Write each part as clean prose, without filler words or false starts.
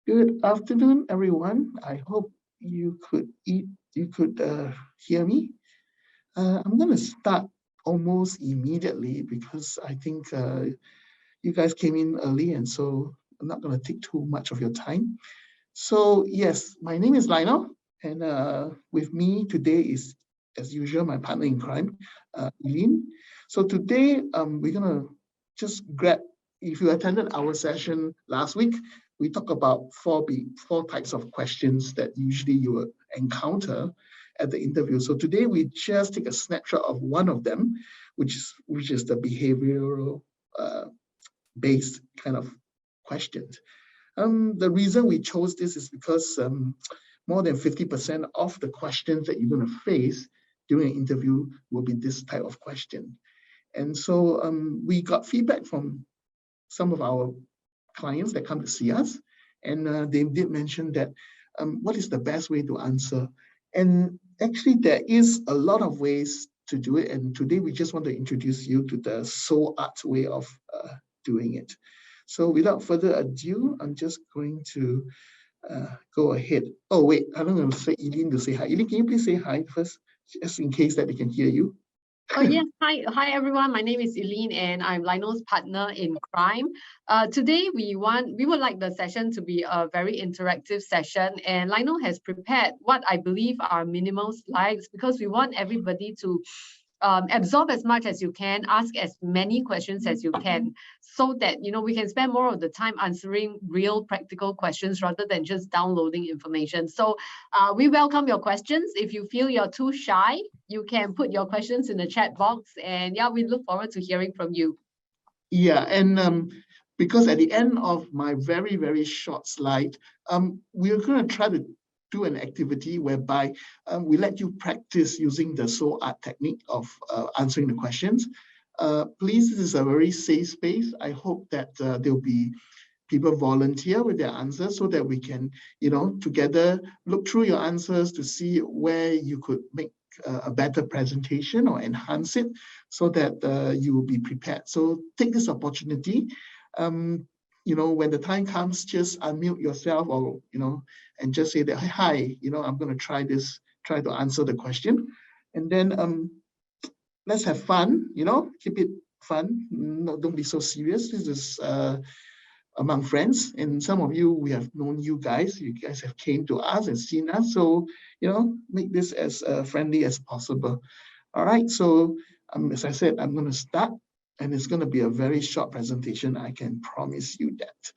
Good afternoon, everyone. I hope you could hear me. I'm going to start almost immediately because I think you guys came in early, and so I'm not going to take too much of your time. So yes, my name is Lionel, and with me today is, as usual, my partner in crime, Eileen. So today we're going to just grab, if you attended our session last week, we talked about four types of questions that usually you will encounter at the interview. So today we just take a snapshot of one of them, which is the behavioral based kind of questions. The reason we chose this is because more than 50% of the questions that you're going to face during an interview will be this type of question. And so we got feedback from some of our clients that come to see us, and they did mention that what is the best way to answer. And actually, there is a lot of ways to do it. And today we just want to introduce you to the SOART way of doing it. So without further ado, I'm just going to go ahead. Oh, wait, I'm going to say Eileen to say hi. Eileen, can you please say hi first, just in case that they can hear you? Oh, yes. Hi, everyone. My name is Eileen, and I'm Lionel's partner in crime. Today, we would like the session to be a very interactive session, and Lionel has prepared what I believe are minimal slides because we want everybody to absorb as much as you can, ask as many questions as you can, so that we can spend more of the time answering real practical questions rather than just downloading information. So we welcome your questions. If you feel you're too shy, you can put your questions in the chat box, and yeah, we look forward to hearing from you. Yeah, and because at the end of my very, very short slide, we're going to try to do an activity whereby we let you practice using the SOART technique of answering the questions. Please, this is a very safe space. I hope that there'll be people volunteer with their answers so that we can, together look through your answers to see where you could make a better presentation or enhance it so that you will be prepared. So take this opportunity. When the time comes, just unmute yourself or, and just say that, hi, I'm going to try to answer the question. And then let's have fun, keep it fun. No, don't be so serious. This is among friends. And some of you, we have known you guys. You guys have came to us and seen us. So, make this as friendly as possible. All right. So as I said, I'm going to start. And it's going to be a very short presentation, I can promise you that.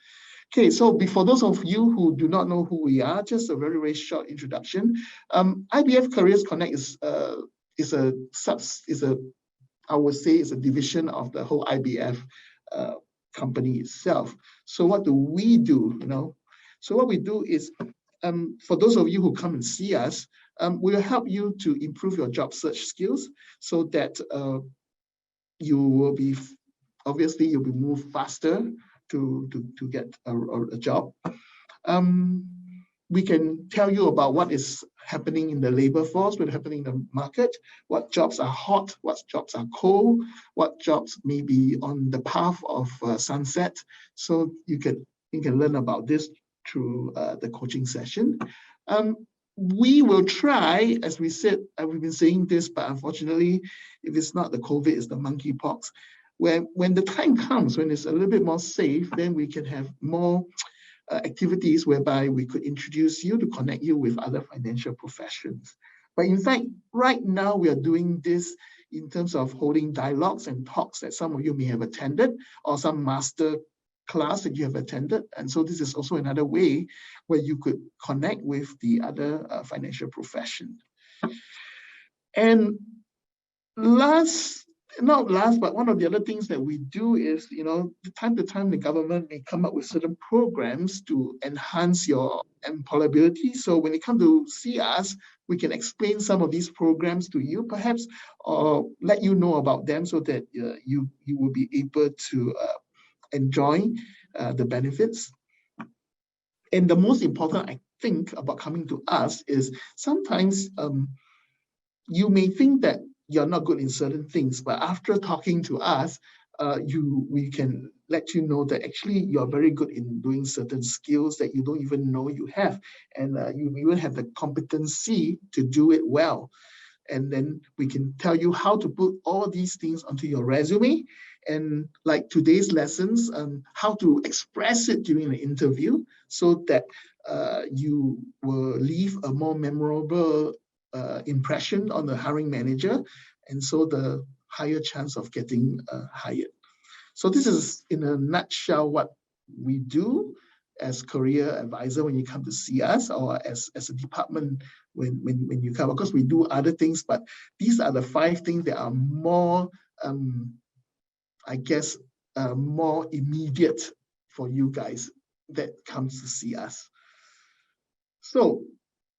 Okay, so before those of you who do not know who we are, just a very, very short introduction. IBF Careers Connect is a division of the whole IBF company itself. So what do we do? So what we do is, for those of you who come and see us, we'll help you to improve your job search skills so that you'll be moved faster to get a job. We can tell you about what is happening in the labor force, what's happening in the market, what jobs are hot, what jobs are cold, what jobs may be on the path of sunset. So you can learn about this through the coaching session. We will try, as we said, we've been saying this, but unfortunately, if it's not the COVID, it's the monkeypox. When the time comes, when it's a little bit more safe, then we can have more activities whereby we could introduce you to connect you with other financial professions. But in fact, right now we are doing this in terms of holding dialogues and talks that some of you may have attended, or some master class that you have attended. And so this is also another way where you could connect with the other financial profession. And not last, but one of the other things that we do is, time to time, the government may come up with certain programs to enhance your employability. So when you come to see us, we can explain some of these programs to you, perhaps, or let you know about them so that you will be able to enjoy the benefits. And the most important, I think, about coming to us is sometimes you may think that you're not good in certain things, but after talking to us, we can let you know that actually you're very good in doing certain skills that you don't even know you have, and you even have the competency to do it well. And then we can tell you how to put all these things onto your resume, and like today's lessons, how to express it during the interview so that you will leave a more memorable impression on the hiring manager, and so the higher chance of getting hired. So this is in a nutshell what we do as career advisor when you come to see us, or as a department when you come. Of course, we do other things, but these are the 5 things that are more, I guess, more immediate for you guys that comes to see us. So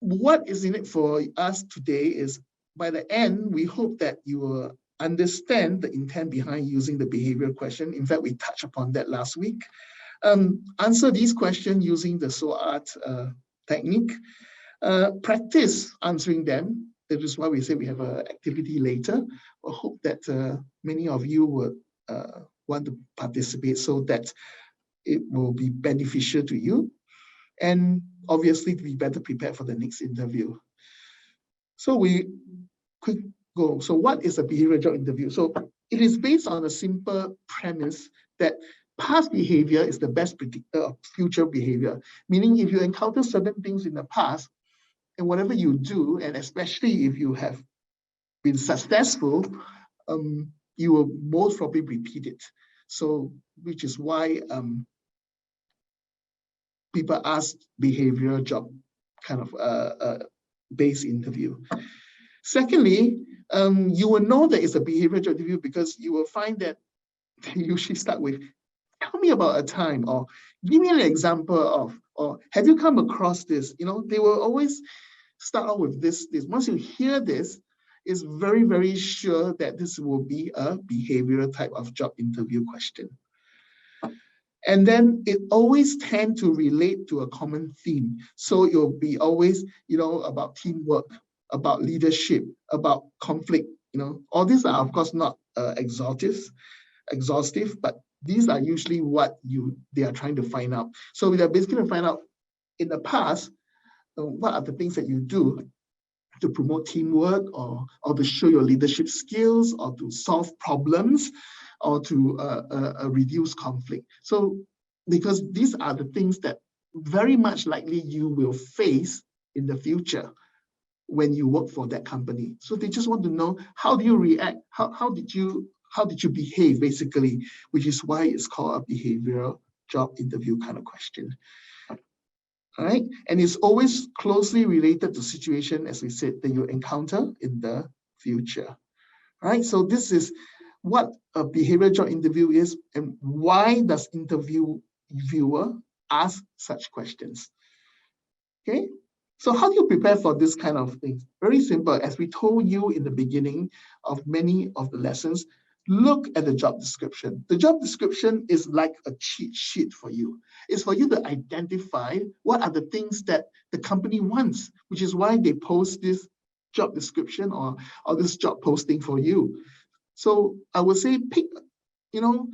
what is in it for us today is, by the end, we hope that you will understand the intent behind using the behavioral question. In fact, we touched upon that last week. Answer these questions using the SOART technique. Practice answering them. That is why we say we have an activity later. I hope that many of you would want to participate so that it will be beneficial to you, and obviously to be better prepared for the next interview. So we quick go. So what is a behavioral job interview? So it is based on a simple premise that past behavior is the best predictor of future behavior. Meaning, if you encounter certain things in the past, and whatever you do, and especially if you have been successful, you will most probably repeat it. So, which is why people ask behavioral job kind of based interview. Secondly, you will know that it's a behavioral job interview because you will find that they usually start with, tell me about a time, or give me an example of, or have you come across this? You know, they will always start out with this. Once you hear this, it's very, very sure that this will be a behavioral type of job interview question. And then it always tends to relate to a common theme. So it'll be always, you know, about teamwork, about leadership, about conflict. You know, all these are, of course, not exhaustive, but these are usually what they are trying to find out. So they're basically going to find out in the past, what are the things that you do to promote teamwork, or to show your leadership skills, or to solve problems, or to reduce conflict. So, because these are the things that very much likely you will face in the future when you work for that company. So they just want to know, how do you react? How did you behave, basically, which is why it's called a behavioral job interview kind of question. All right, and it's always closely related to situation, as we said, that you encounter in the future. All right, so this is what a behavioral job interview is, and why does interviewer ask such questions. Okay, so how do you prepare for this kind of things? Very simple. As we told you in the beginning of many of the lessons, look at the job description. The job description is like a cheat sheet for you. It's for you to identify what are the things that the company wants, which is why they post this job description or this job posting for you. So I would say pick,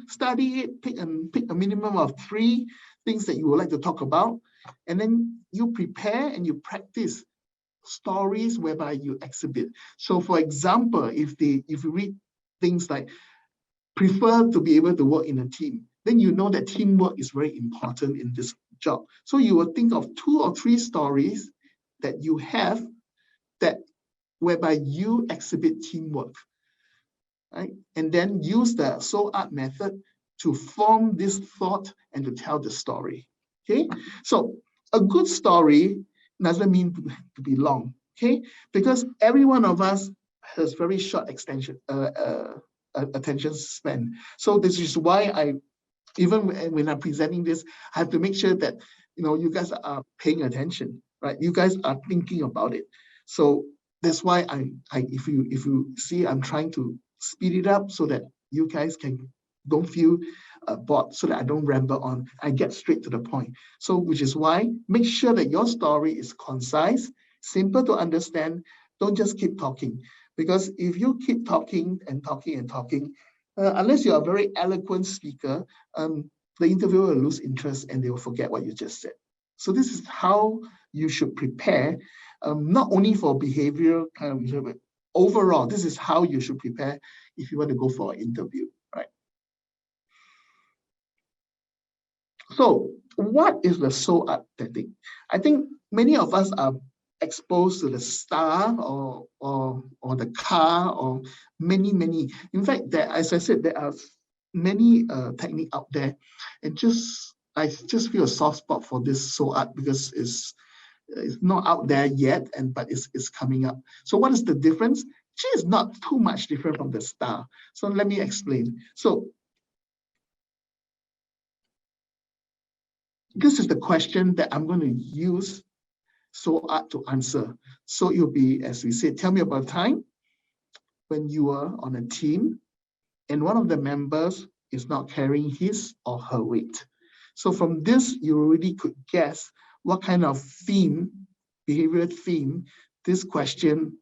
study it, pick a minimum of 3 things that you would like to talk about, and then you prepare and you practice stories whereby you exhibit. So for example, if you read things like prefer to be able to work in a team, then you know that teamwork is very important in this job. So you will think of 2 or 3 stories that you have that whereby you exhibit teamwork, right? And then use the SOART method to form this thought and to tell the story. Okay, so a good story doesn't mean to be long. Okay, because every one of us has very short attention span. So this is why even when I'm presenting this, I have to make sure that you guys are paying attention, right? You guys are thinking about it. So that's why if you see, I'm trying to speed it up so that you guys don't feel bored, so that I don't ramble on. I get straight to the point. So which is why make sure that your story is concise, simple to understand. Don't just keep talking, because if you keep talking and talking and talking, unless you're a very eloquent speaker, the interviewer will lose interest and they will forget what you just said. So this is how you should prepare, not only for behavioral kind of interview, but overall, this is how you should prepare if you want to go for an interview, right? So what is the SOART technique? I think many of us are exposed to the star or the car or many. In fact, as I said, there are many techniques out there, and I just feel a soft spot for this SOART because it's not out there yet, but it's coming up. So what is the difference? She is not too much different from the star. So let me explain. So this is the question that I'm going to use SOART to answer. So it'll be, as we said, tell me about a time when you were on a team and one of the members is not carrying his or her weight. So from this, you already could guess what kind of theme, behavioral theme, this question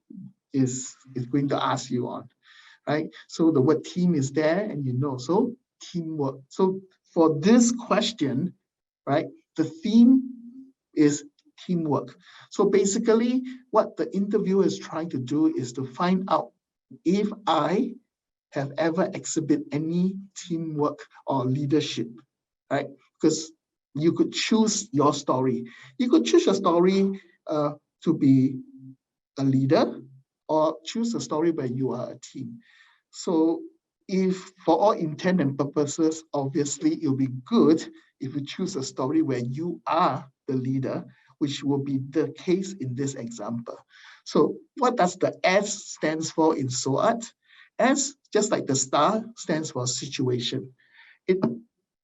is going to ask you on, right? So the word team is there and you know, so teamwork. So for this question, right, the theme is teamwork. So basically what the interviewer is trying to do is to find out if I have ever exhibit any teamwork or leadership, right? Because you could choose your story. You could choose a story to be a leader or choose a story where you are a team. So if for all intent and purposes, obviously it'll be good if you choose a story where you are the leader, which will be the case in this example. So what does the S stands for in SOART? S, just like the star, stands for situation. It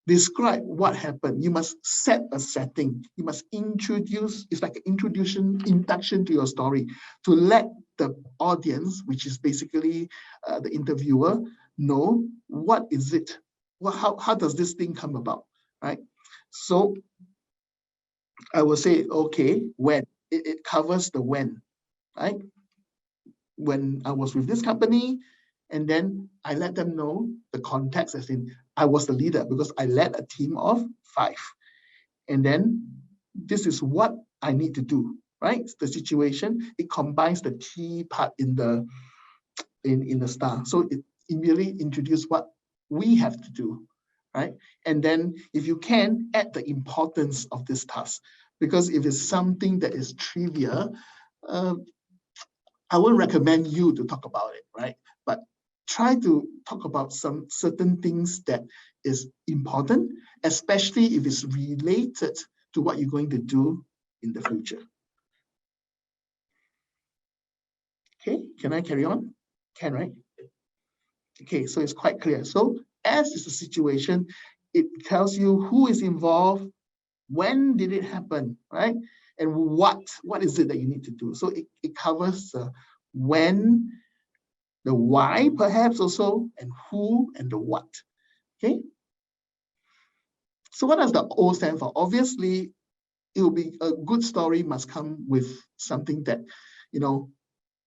describes what happened. You must set a setting. You must introduce, it's like an induction to your story to let the audience, which is basically the interviewer, know what is it? How does this thing come about, right? So I will say, okay, when. It covers the when, right? When I was with this company, and then I let them know the context, as in I was the leader because I led a team of 5. And then this is what I need to do, right? The situation, it combines the T part in the star. So it immediately introduces what we have to do, right? And then if you can, add the importance of this task. Because if it's something that is trivial, I wouldn't recommend you to talk about it, right? But try to talk about some certain things that is important, especially if it's related to what you're going to do in the future. Okay, can I carry on? Can, right? Okay, so it's quite clear. So as is the situation, it tells you who is involved, when did it happen, right? And what is it that you need to do? So it covers when, the why perhaps also, and who and the what, okay? So what does the O stand for? Obviously, it will be a good story must come with something that,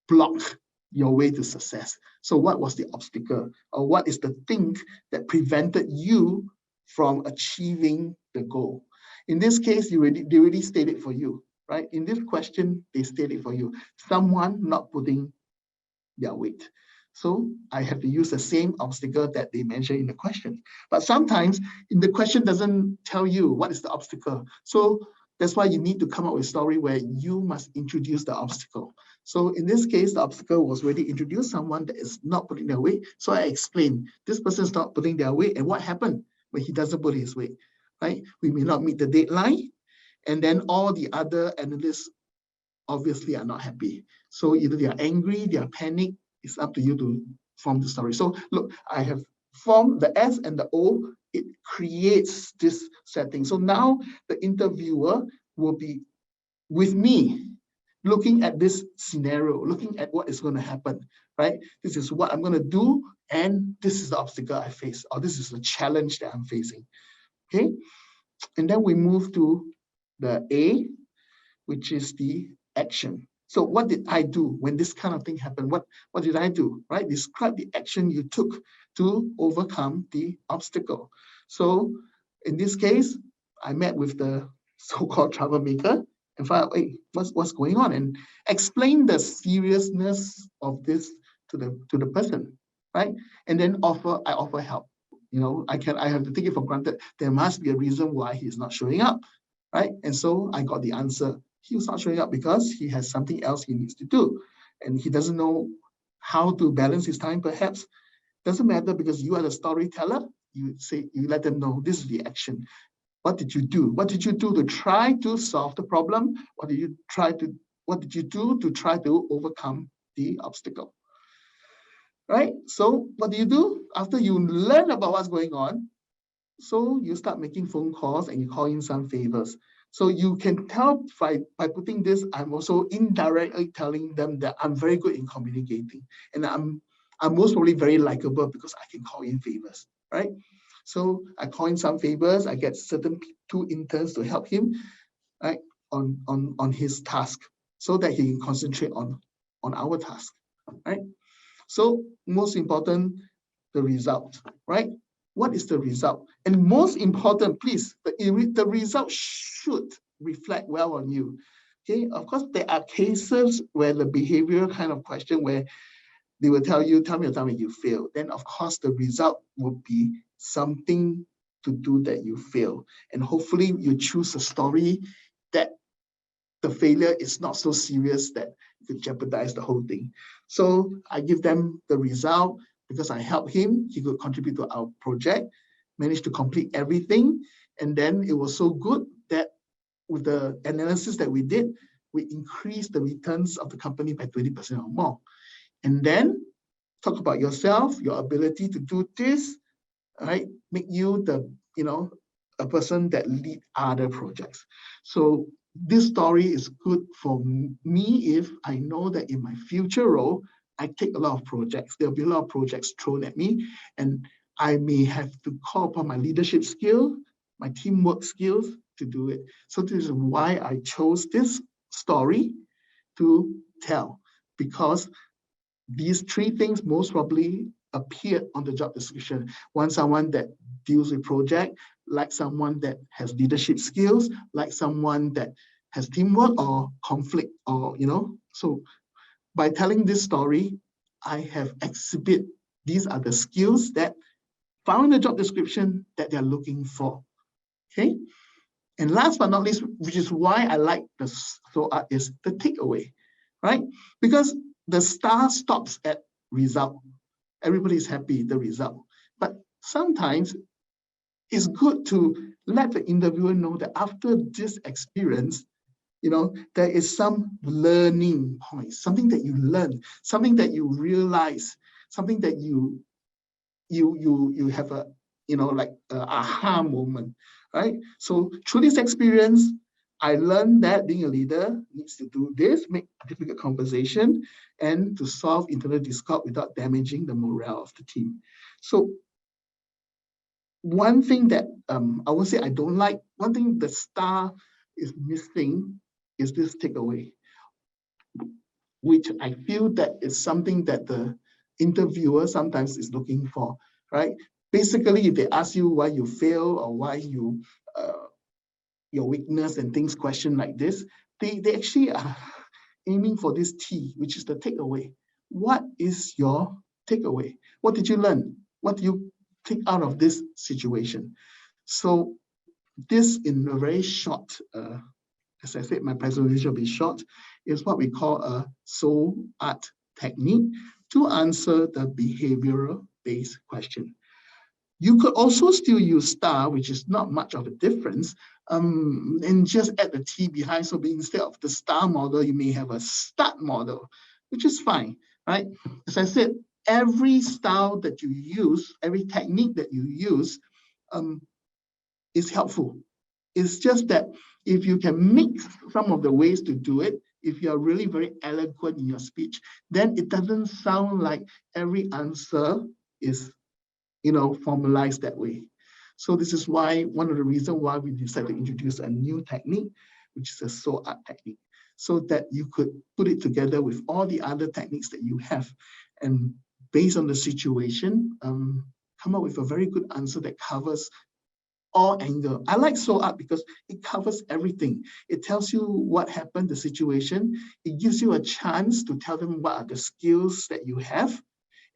block your way to success. So what was the obstacle, or what is the thing that prevented you from achieving the goal? In this case, they already stated for you, right? In this question, they stated for you, someone not putting their weight. So I have to use the same obstacle that they mentioned in the question. But sometimes in the question doesn't tell you what is the obstacle. So that's why you need to come up with a story where you must introduce the obstacle. So in this case, the obstacle was already introduced, someone that is not putting their weight. So I explained, this person is not putting their weight, and what happened when he doesn't put his weight, right? We may not meet the deadline, and then all the other analysts obviously are not happy. So either they are angry, they are panicked. It's up to you to form the story. So look, I have formed the S and the O. It creates this setting. So now the interviewer will be with me, looking at this scenario, looking at what is going to happen, right? This is what I'm going to do, and this is the obstacle I face, or this is the challenge that I'm facing, okay? And then we move to the A, which is the action. So what did I do when this kind of thing happened? What did I do, right? Describe the action you took to overcome the obstacle. So in this case, I met with the so-called troublemaker and find out, hey, what's going on, and explain the seriousness of this to the person, right? And then I offer help. I have to take it for granted. There must be a reason why he's not showing up, right? And so I got the answer. He was not showing up because he has something else he needs to do, and he doesn't know how to balance his time, perhaps. Doesn't matter, because you are the storyteller. You let them know this is the action. What did you do? What did you do to try to solve the problem? What did you do to try to overcome the obstacle? Right? So what do? After you learn about what's going on, so you start making phone calls and you call in some favors. So you can tell by putting this, I'm also indirectly telling them that I'm very good in communicating, and I'm most probably very likable because I can call in favors, right? So I call in some favors. I get certain 2 interns to help him, right, on his task, so that he can concentrate on our task, right? So most important, the result, right? What is the result? And most important, please, the result should reflect well on you. Okay, of course, there are cases where the behavioral kind of question where they will tell me a time when you fail. Then, of course, the result will be something to do that you fail. And hopefully you choose a story that the failure is not so serious that it could jeopardize the whole thing. So I give them the result because I helped him. He could contribute to our project, managed to complete everything. And then it was so good that with the analysis that we did, we increased the returns of the company by 20% or more. And then talk about yourself, your ability to do this, right? Make you a person that lead other projects. So this story is good for me if I know that in my future role, I take a lot of projects. There'll be a lot of projects thrown at me, and I may have to call upon my leadership skill, my teamwork skills to do it. So this is why I chose this story to tell, because these 3 things most probably appeared on the job description. Want someone that deals with project, like someone that has leadership skills, like someone that has teamwork or conflict, or so by telling this story, I have exhibit these are the skills that found in the job description that they're looking for. Okay. And last but not least, which is why I like the SOART, is the takeaway, right? Because the star stops at result. Everybody's happy, the result. But sometimes it's good to let the interviewer know that after this experience, there is some learning points, something that you learn, something that you realize, something that you have a, like a aha moment, right? So through this experience, I learned that being a leader needs to do this, make difficult conversation, and to solve internal discord without damaging the morale of the team. So one thing that I would say I don't like, one thing the star is missing is this takeaway, which I feel that is something that the interviewer sometimes is looking for, right? Basically, if they ask you why you fail or why you your weakness and things question like this, they actually are aiming for this T, which is the takeaway. What is your takeaway? What did you learn? What do you take out of this situation? So this, in a very short, as I said, my presentation will be short, is what we call a SOART technique to answer the behavioral-based question. You could also still use STAR, which is not much of a difference, and just add the T behind. So instead of the STAR model, you may have a START model, which is fine, right? As I said, every style that you use, every technique that you use is helpful. It's just that if you can mix some of the ways to do it, if you're really very eloquent in your speech, then it doesn't sound like every answer is formalized that way. So this is why, one of the reasons why we decided to introduce a new technique, which is a SOART technique, so that you could put it together with all the other techniques that you have and based on the situation, come up with a very good answer that covers all angles. I like SOART because it covers everything. It tells you what happened, the situation. It gives you a chance to tell them what are the skills that you have.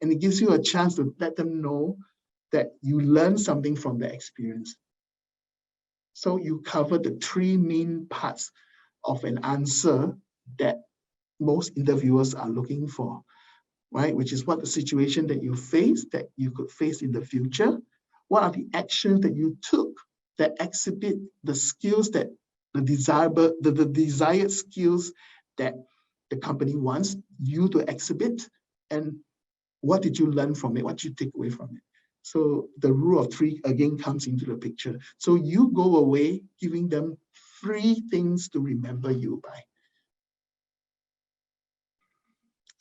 And it gives you a chance to let them know that you learned something from the experience. So you cover the three main parts of an answer that most interviewers are looking for, right? Which is what the situation that you face, that you could face in the future. What are the actions that you took that exhibit the skills that the desired skills that the company wants you to exhibit, and what did you learn from it? What did you take away from it? So the rule of three again comes into the picture. So you go away giving them 3 things to remember you by.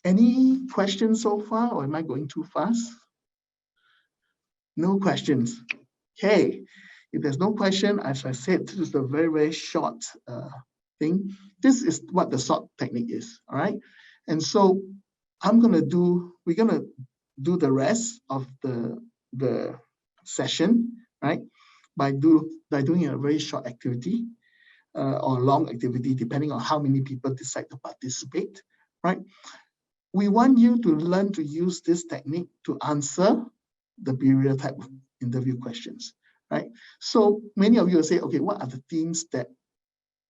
Any questions so far, or am I going too fast? No questions. Okay, if there's no question, as I said, this is a very, very short thing. This is what the SOART technique is, all right? And so we're gonna do the rest of the session, right? By doing a very short activity or long activity, depending on how many people decide to participate, right? We want you to learn to use this technique to answer the behavioral type of interview questions, right? So many of you will say, okay, what are the things that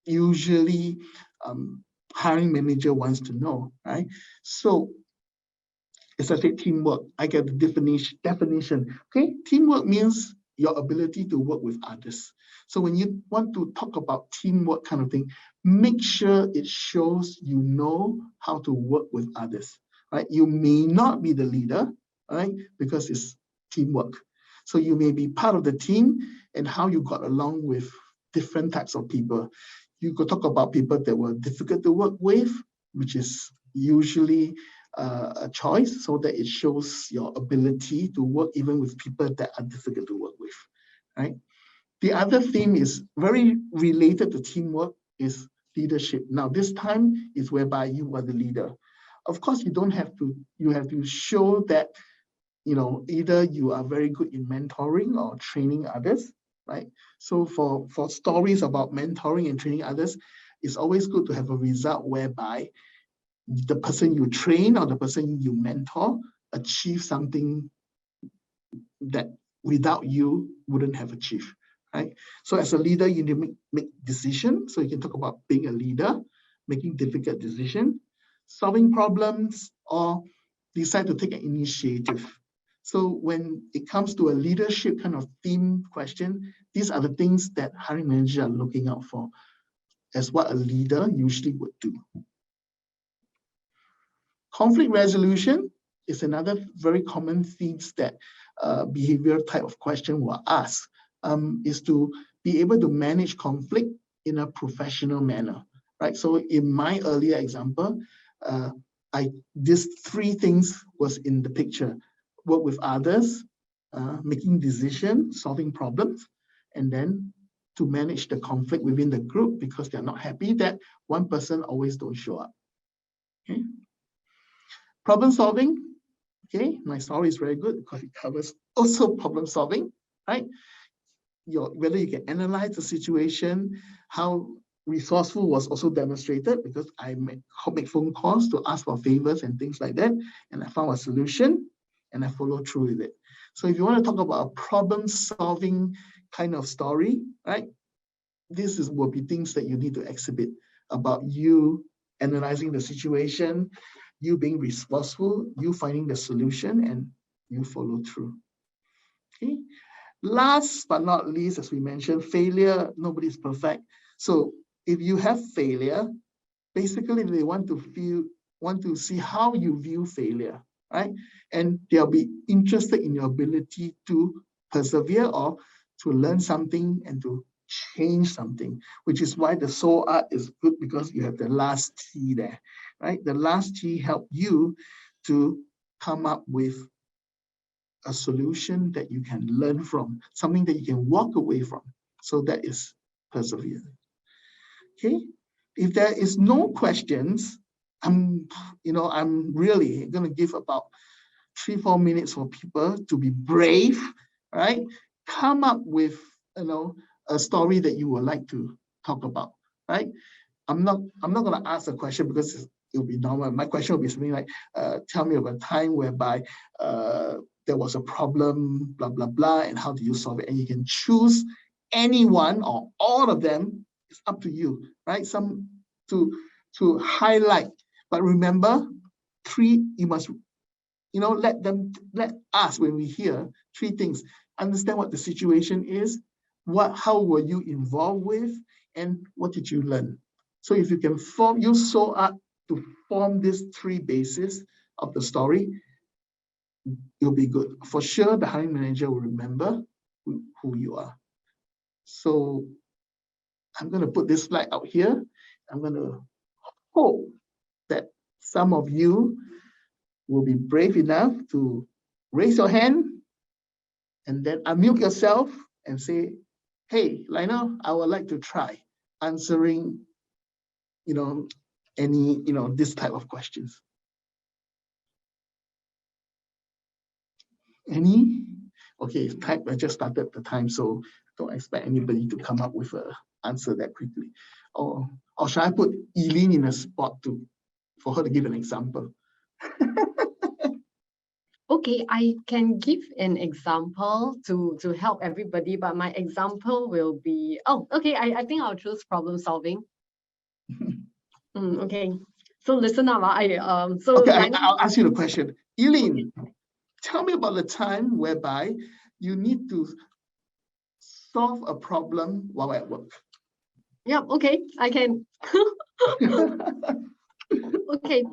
usually hiring manager wants to know, right? So as I said, teamwork, I get the definition. Okay, teamwork means your ability to work with others. So when you want to talk about teamwork kind of thing, make sure it shows you know how to work with others, right? You may not be the leader, right? Because it's teamwork. So you may be part of the team and how you got along with different types of people. You could talk about people that were difficult to work with, which is usually a choice, so that it shows your ability to work even with people that are difficult to work with, right? The other theme is very related to teamwork is leadership. Now, this time is whereby you are the leader. Of course, you have to show that, either you are very good in mentoring or training others, right? So for stories about mentoring and training others, it's always good to have a result whereby the person you train or the person you mentor achieve something that without you wouldn't have achieved, right? So as a leader, you need to make decisions. So you can talk about being a leader, making difficult decisions, solving problems, or decide to take an initiative. So when it comes to a leadership kind of theme question, these are the things that hiring managers are looking out for as what a leader usually would do. Conflict resolution is another very common theme that behavioral type of question will ask, is to be able to manage conflict in a professional manner, right? So in my earlier example, these 3 things was in the picture: work with others, making decisions, solving problems, and then to manage the conflict within the group because they're not happy that one person always don't show up. Okay. Problem solving, okay, my story is very good because it covers also problem solving, right? Whether you can analyze the situation, how resourceful was also demonstrated because I make phone calls to ask for favors and things like that, and I found a solution and I follow through with it. So if you want to talk about a problem solving kind of story, right? Will be things that you need to exhibit about you analyzing the situation, you being resourceful, you finding the solution, and you follow through. Okay. Last but not least, as we mentioned, failure. Nobody's perfect. So if you have failure, basically they want to see how you view failure, right? And they'll be interested in your ability to persevere or to learn something and to change something, which is why the SOART is good because you have the last T there, right? The last T help you to come up with a solution that you can learn from, something that you can walk away from. So that is persevere. Okay. If there is no questions, I'm really going to give about 3-4 minutes for people to be brave, right? Come up with, a story that you would like to talk about, right? I'm not going to ask a question because it'll be normal. My question will be something like, tell me about a time whereby there was a problem, blah, blah, blah, and how do you solve it? And you can choose anyone or all of them. It's up to you, right? Some to highlight. But remember, you must, let us, when we hear 3 things, understand what the situation is, how were you involved with, and what did you learn? So if you can use SOART to form these 3 bases of the story, it'll be good. For sure, the hiring manager will remember who you are. So I'm going to put this slide out here. I'm going to hope that some of you will be brave enough to raise your hand and then unmute yourself and say, hey, Lionel, I would like to try answering, any, this type of questions. Any? Okay, I just started the time, so don't expect anybody to come up with an answer that quickly. Or should I put Eileen in a spot for her to give an example? Okay, I can give an example to help everybody, but my example will be, okay, I think I'll choose problem solving. Okay, so listen up. Okay, I'll ask you the question. Eileen, tell me about the time whereby you need to solve a problem while at work. Yeah, okay, I can. Okay,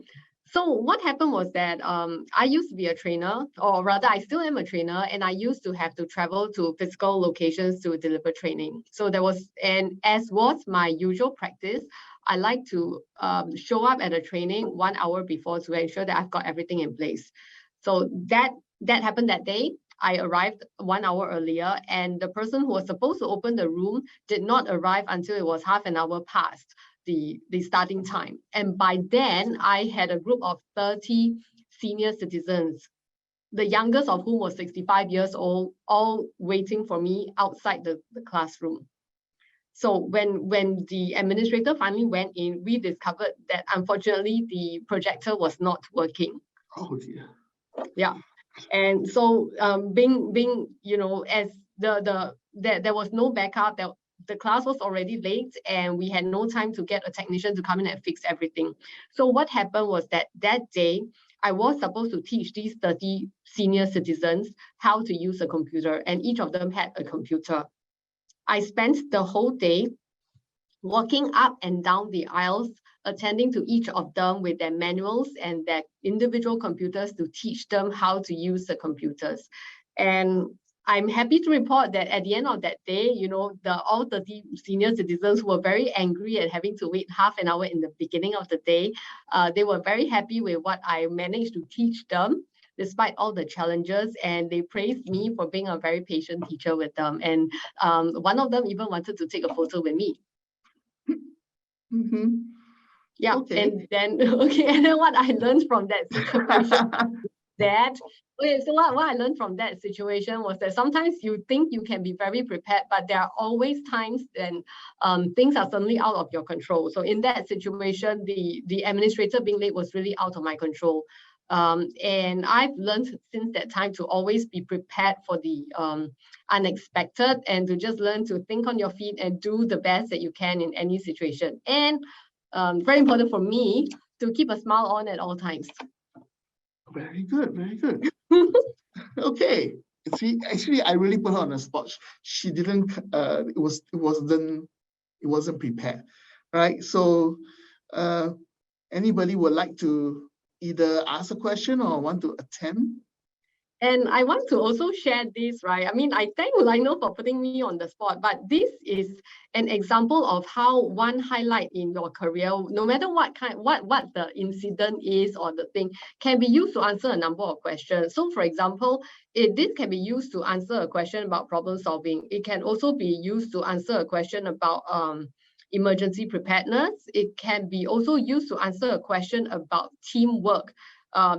so what happened was that I used to be a trainer, or rather I still am a trainer, and I used to have to travel to physical locations to deliver training. So and as was my usual practice, I like to show up at a training 1 hour before to ensure that I've got everything in place. So that happened that day. I arrived 1 hour earlier, and the person who was supposed to open the room did not arrive until it was half an hour past the starting time. And by then, I had a group of 30 senior citizens, the youngest of whom was 65 years old, all waiting for me outside the classroom. So when the administrator finally went in, we discovered that unfortunately the projector was not working. Oh dear. Yeah. And so being as there was no backup, the class was already late and we had no time to get a technician to come in and fix everything. So what happened was that day, I was supposed to teach these 30 senior citizens how to use a computer, and each of them had a computer. I spent the whole day walking up and down the aisles, attending to each of them with their manuals and their individual computers to teach them how to use the computers. And I'm happy to report that at the end of that day, all 30 senior citizens were very angry at having to wait half an hour in the beginning of the day. They were very happy with what I managed to teach them, despite all the challenges, and they praised me for being a very patient teacher with them. And one of them even wanted to take a photo with me. Mm-hmm. Yeah, okay. And then what I learned from that situation what I learned from that situation was that sometimes you think you can be very prepared, but there are always times when things are suddenly out of your control. So in that situation, the administrator being late was really out of my control. And I've learned since that time to always be prepared for the unexpected, and to just learn to think on your feet and do the best that you can in any situation. And very important for me to keep a smile on at all times. Very good, very good. Okay. See, actually, I really put her on the spot. She didn't. It wasn't prepared, right? So, anybody would like to either ask a question or want to attempt? And I want to also share this, right? I mean, I thank Lionel for putting me on the spot, but this is an example of how one highlight in your career, no matter what the incident is or the thing, can be used to answer a number of questions. So for example, this can be used to answer a question about problem solving. It can also be used to answer a question about emergency preparedness. It can be also used to answer a question about teamwork.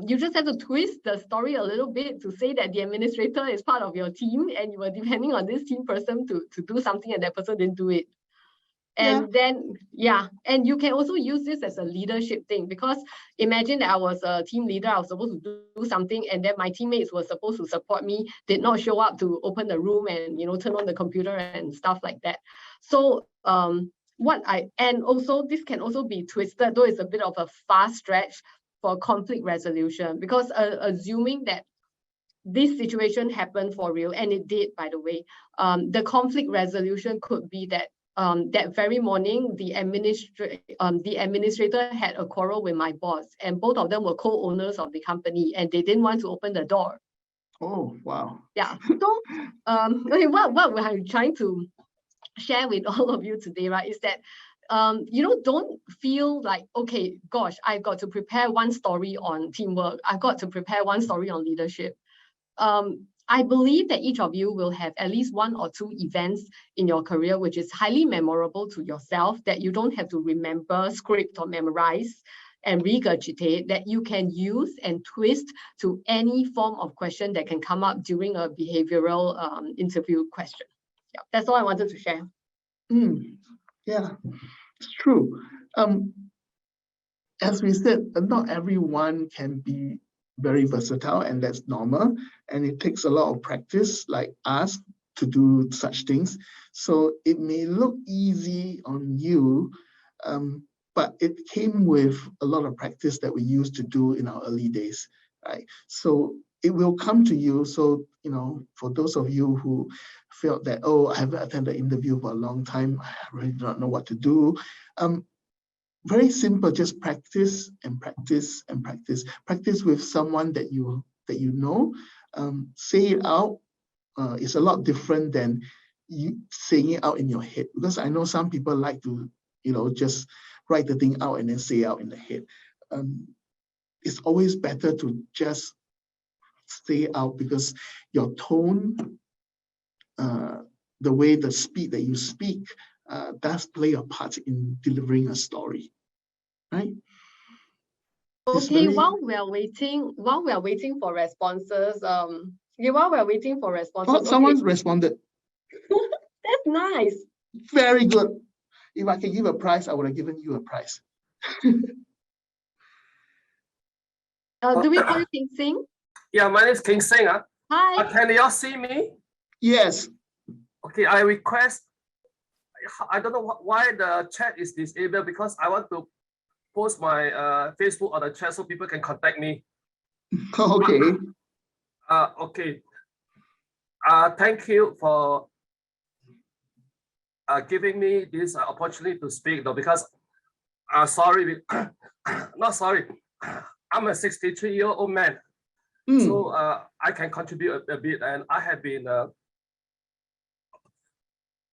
You just have to twist the story a little bit to say that the administrator is part of your team and you were depending on this team person to do something and that person didn't do it. And then, and you can also use this as a leadership thing, because imagine that I was a team leader, I was supposed to do something, and then my teammates were supposed to support me, did not show up to open the room and, turn on the computer and stuff like that. So and also this can also be twisted, though it's a bit of a fast stretch, for conflict resolution, because assuming that this situation happened for real, and it did, by the way, the conflict resolution could be that that very morning, the administrator had a quarrel with my boss, and both of them were co-owners of the company, and they didn't want to open the door. Oh, wow. Yeah. So, what I'm trying to share with all of you today, right, is that don't feel like, okay, gosh, I've got to prepare one story on teamwork. I've got to prepare one story on leadership. I believe that each of you will have at least one or two events in your career which is highly memorable to yourself, that you don't have to remember, script, or memorize and regurgitate, that you can use and twist to any form of question that can come up during a behavioral interview question. Yeah, that's all I wanted to share. Yeah, it's true. As we said, not everyone can be very versatile, and that's normal. And it takes a lot of practice, like us, to do such things. So it may look easy on you, but it came with a lot of practice that we used to do in our early days, right? So it will come to you. So, for those of you who felt that, oh, I haven't attended an interview for a long time, I really don't know what to do. Very simple, just practice and practice and practice. Practice with someone that you know. Say it out. It's a lot different than you saying it out in your head, because I know some people like to, just write the thing out and then say it out in the head. It's always better to just say it out, because your tone, the way, the speed that you speak, does play a part in delivering a story. Right. Okay, while we are waiting for responses, someone's responded. That's nice. Very good. If I can give a prize, I would have given you a prize. Do we call you King Sing? Yeah, my name is King Sing. Hi. Can you all see me? Yes. Okay, I request, I don't know why the chat is disabled, because I want to post my Facebook on the chat so people can contact me. Okay. Okay. Thank you for giving me this opportunity to speak, though, because sorry, not sorry. I'm a 63-year-old man, so I can contribute a bit, and I have been.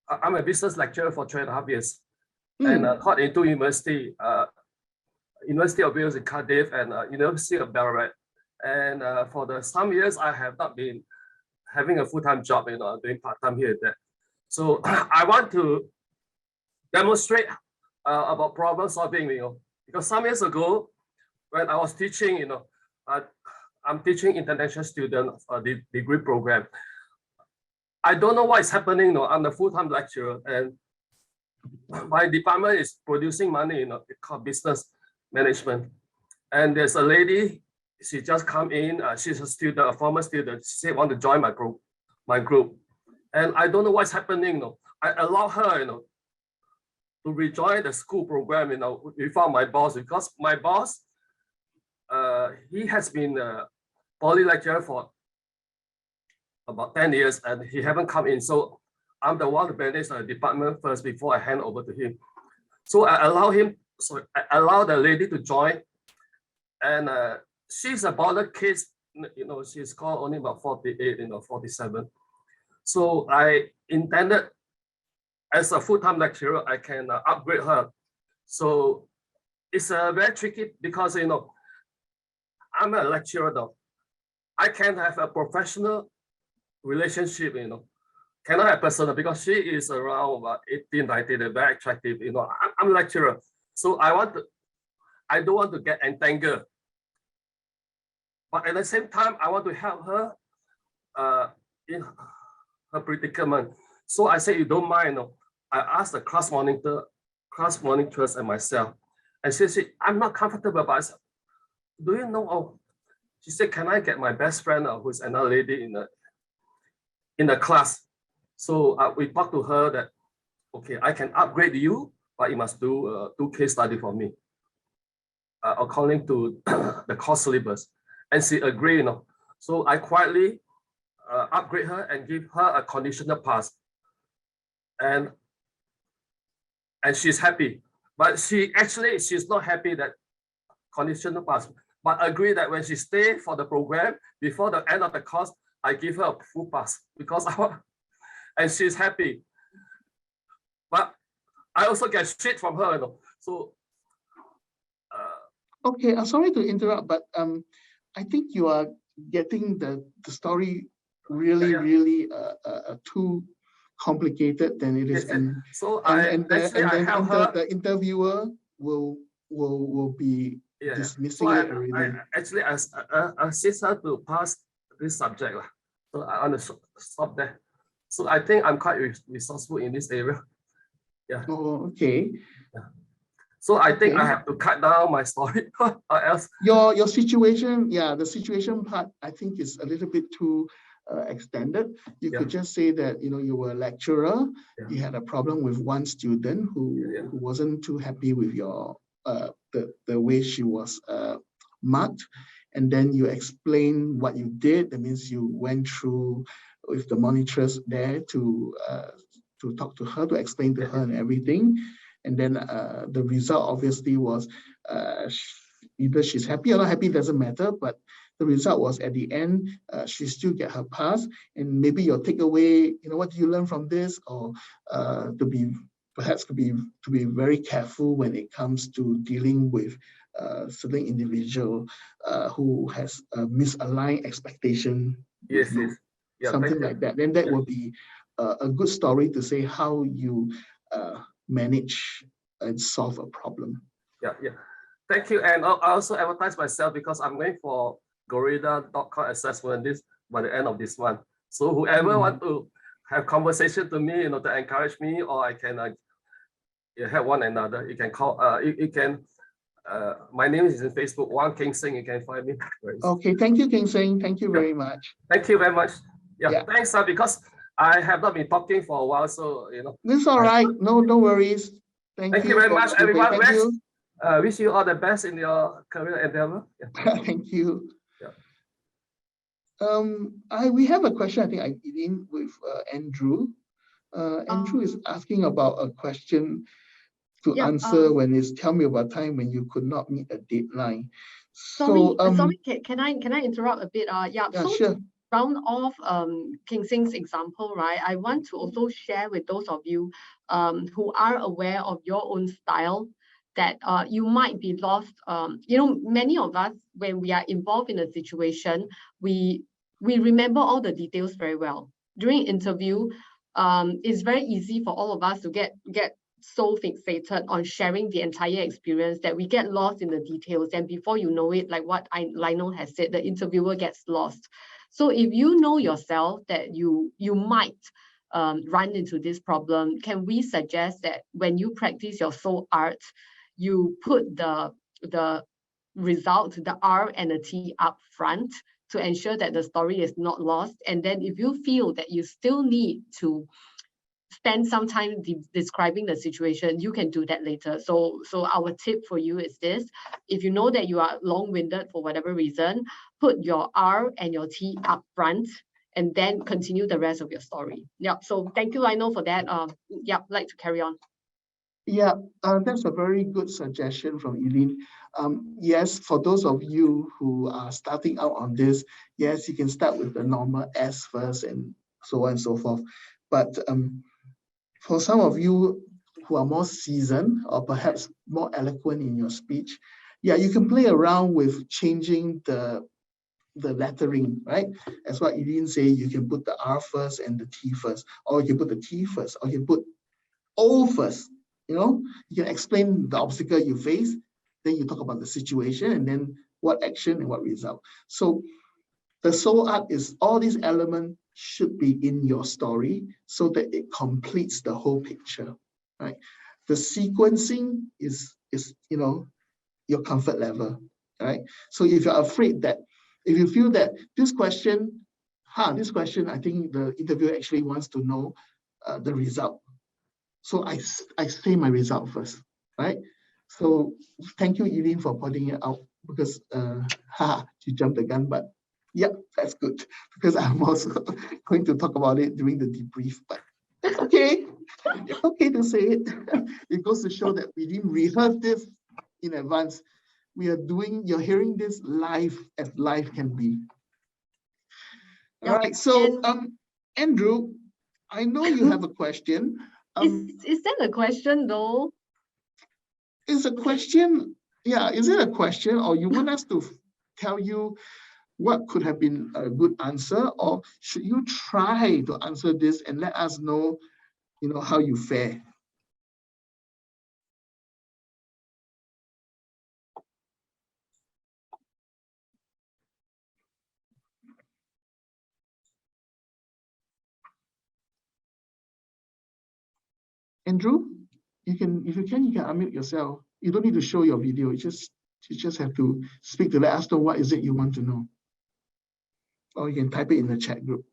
I'm a business lecturer for 3.5 years, and taught in two universities. University of Wales in Cardiff and University of Ballarat. And for some years, I have not been having a full-time job, doing part-time here and there. So I want to demonstrate about problem solving, because some years ago, when I was teaching, I'm teaching international students the degree program. I don't know what is happening, I'm a full-time lecturer, and my department is producing money, called business management. And there's a lady, she just come in, she's a student, a former student. She said, want to join my group. And I don't know what's happening. I allow her, to rejoin the school program, without my boss, because my boss, he has been a poly lecturer for about 10 years and he haven't come in. So I'm the one to manage the department first before I hand over to him. So I allow the lady to join, and she's a border case, she's called only about 48, 47. So I intended, as a full-time lecturer, I can upgrade her. So it's very tricky because, I'm a lecturer though. I can have a professional relationship, cannot have personal, because she is around about 18, 19, very attractive, I'm a lecturer. So I don't want to get entangled. but at the same time, I want to help her in her predicament. So I said, you don't mind, I asked the class monitors and myself, and she said, I'm not comfortable, but I said, do you know, she said, can I get my best friend who's another lady in the class? So we talked to her that, okay, I can upgrade you, but you must do case study for me, according to the course syllabus. And she agreed, So I quietly upgrade her and give her a conditional pass. And she's happy. But she's not happy that conditional pass, but agree that when she stay for the program, before the end of the course, I give her a full pass because and she's happy. But I also get shit from her, So okay, I'm sorry to interrupt, but I think you are getting the story really too complicated than it is. Yes, so the interviewer will be dismissing it already. I assist her to pass this subject. So I want to stop there. So I think I'm quite resourceful in this area. Yeah. Oh, okay. Yeah. So I think I have to cut down my story or else. Your situation, the situation part, I think is a little bit too extended. You could just say that you were a lecturer. You had a problem with one student who wasn't too happy with your the way she was marked, and then you explain what you did. That means you went through with the monitress there to talk to her, to explain to her and everything. And then the result obviously was either she's happy or not happy, doesn't matter, but the result was at the end, she still get her pass. And maybe your takeaway, what do you learn from this? Or to be very careful when it comes to dealing with certain individual who has a misaligned expectation. Yes. Yeah, something like that. Then that will be a good story to say how you manage and solve a problem. Yeah. Thank you. And I also advertise myself because I'm going for Gorilla.com assessment by the end of this month. So whoever want to have conversation to me, to encourage me, or I can help one another, you can call. You can. My name is in Facebook, Wang King Sing. You can find me. Okay, thank you, King Sing. Thank you very much. Thank you very much. Yeah. Thanks, because I have not been talking for a while, so It's all right. No worries. Thank you very much, everyone. Wish you all the best in your career endeavor. Thank you. We have a question. I think I did in with Andrew. Andrew is asking about a question to answer when it's tell me about time when you could not meet a deadline. Sorry, can I interrupt a bit? Sure. Round off King Sing's example, right? I want to also share with those of you who are aware of your own style that you might be lost. Many of us, when we are involved in a situation, we remember all the details very well. During interview, it's very easy for all of us to get so fixated on sharing the entire experience that we get lost in the details. And before you know it, like what Lionel has said, the interviewer gets lost. So if you know yourself that you might run into this problem, can we suggest that when you practice your soul art, you put the result, the R and the T up front to ensure that the story is not lost? And then if you feel that you still need to spend some time describing the situation, you can do that later. So our tip for you is this: if you know that you are long-winded for whatever reason, put your R and your T up front and then continue the rest of your story. So thank you, Lionel, for that. Like to carry on. That's a very good suggestion from Eileen. Yes, for those of you who are starting out on this, yes, you can start with the normal S first and so on and so forth. But for some of you who are more seasoned or perhaps more eloquent in your speech, you can play around with changing the lettering, right? As what Eileen said, you can put the R first and the T first, or you can put the T first, or you can put O first. You can explain the obstacle you face, then you talk about the situation, and then what action and what result. So the SOART is all these elements should be in your story so that it completes the whole picture, right? The sequencing is your comfort level, right? So if you're afraid that, if you feel that this question, I think the interviewer actually wants to know the result. So I say my result first, right? So thank you, Eileen, for pointing it out, because you jumped the gun, but yeah, that's good, because I'm also going to talk about it during the debrief, but that's okay. It's okay to say it. It goes to show that we didn't rehearse this in advance. You're hearing this live, as live can be. All right, so Andrew, I know you have a question. Is that a question though? Is a question, yeah, is it a question, or you want us to tell you what could have been a good answer, or should you try to answer this and let us know, how you fare? Andrew, if you can unmute yourself. You don't need to show your video. You just have to speak to let us know what is it you want to know. Or you can type it in the chat group.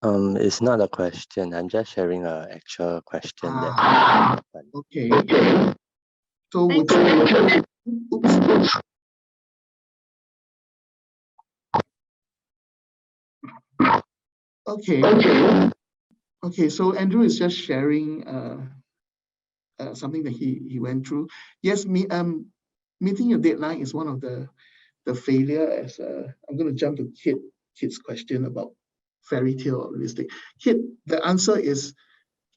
It's not a question. I'm just sharing an actual question that happened. Okay. So would you, oops. Okay, so Andrew is just sharing something that he went through. Yes, meeting your deadline is one of the failure. As I'm going to jump to Kit's question about fairy tale or realistic. Kit, the answer is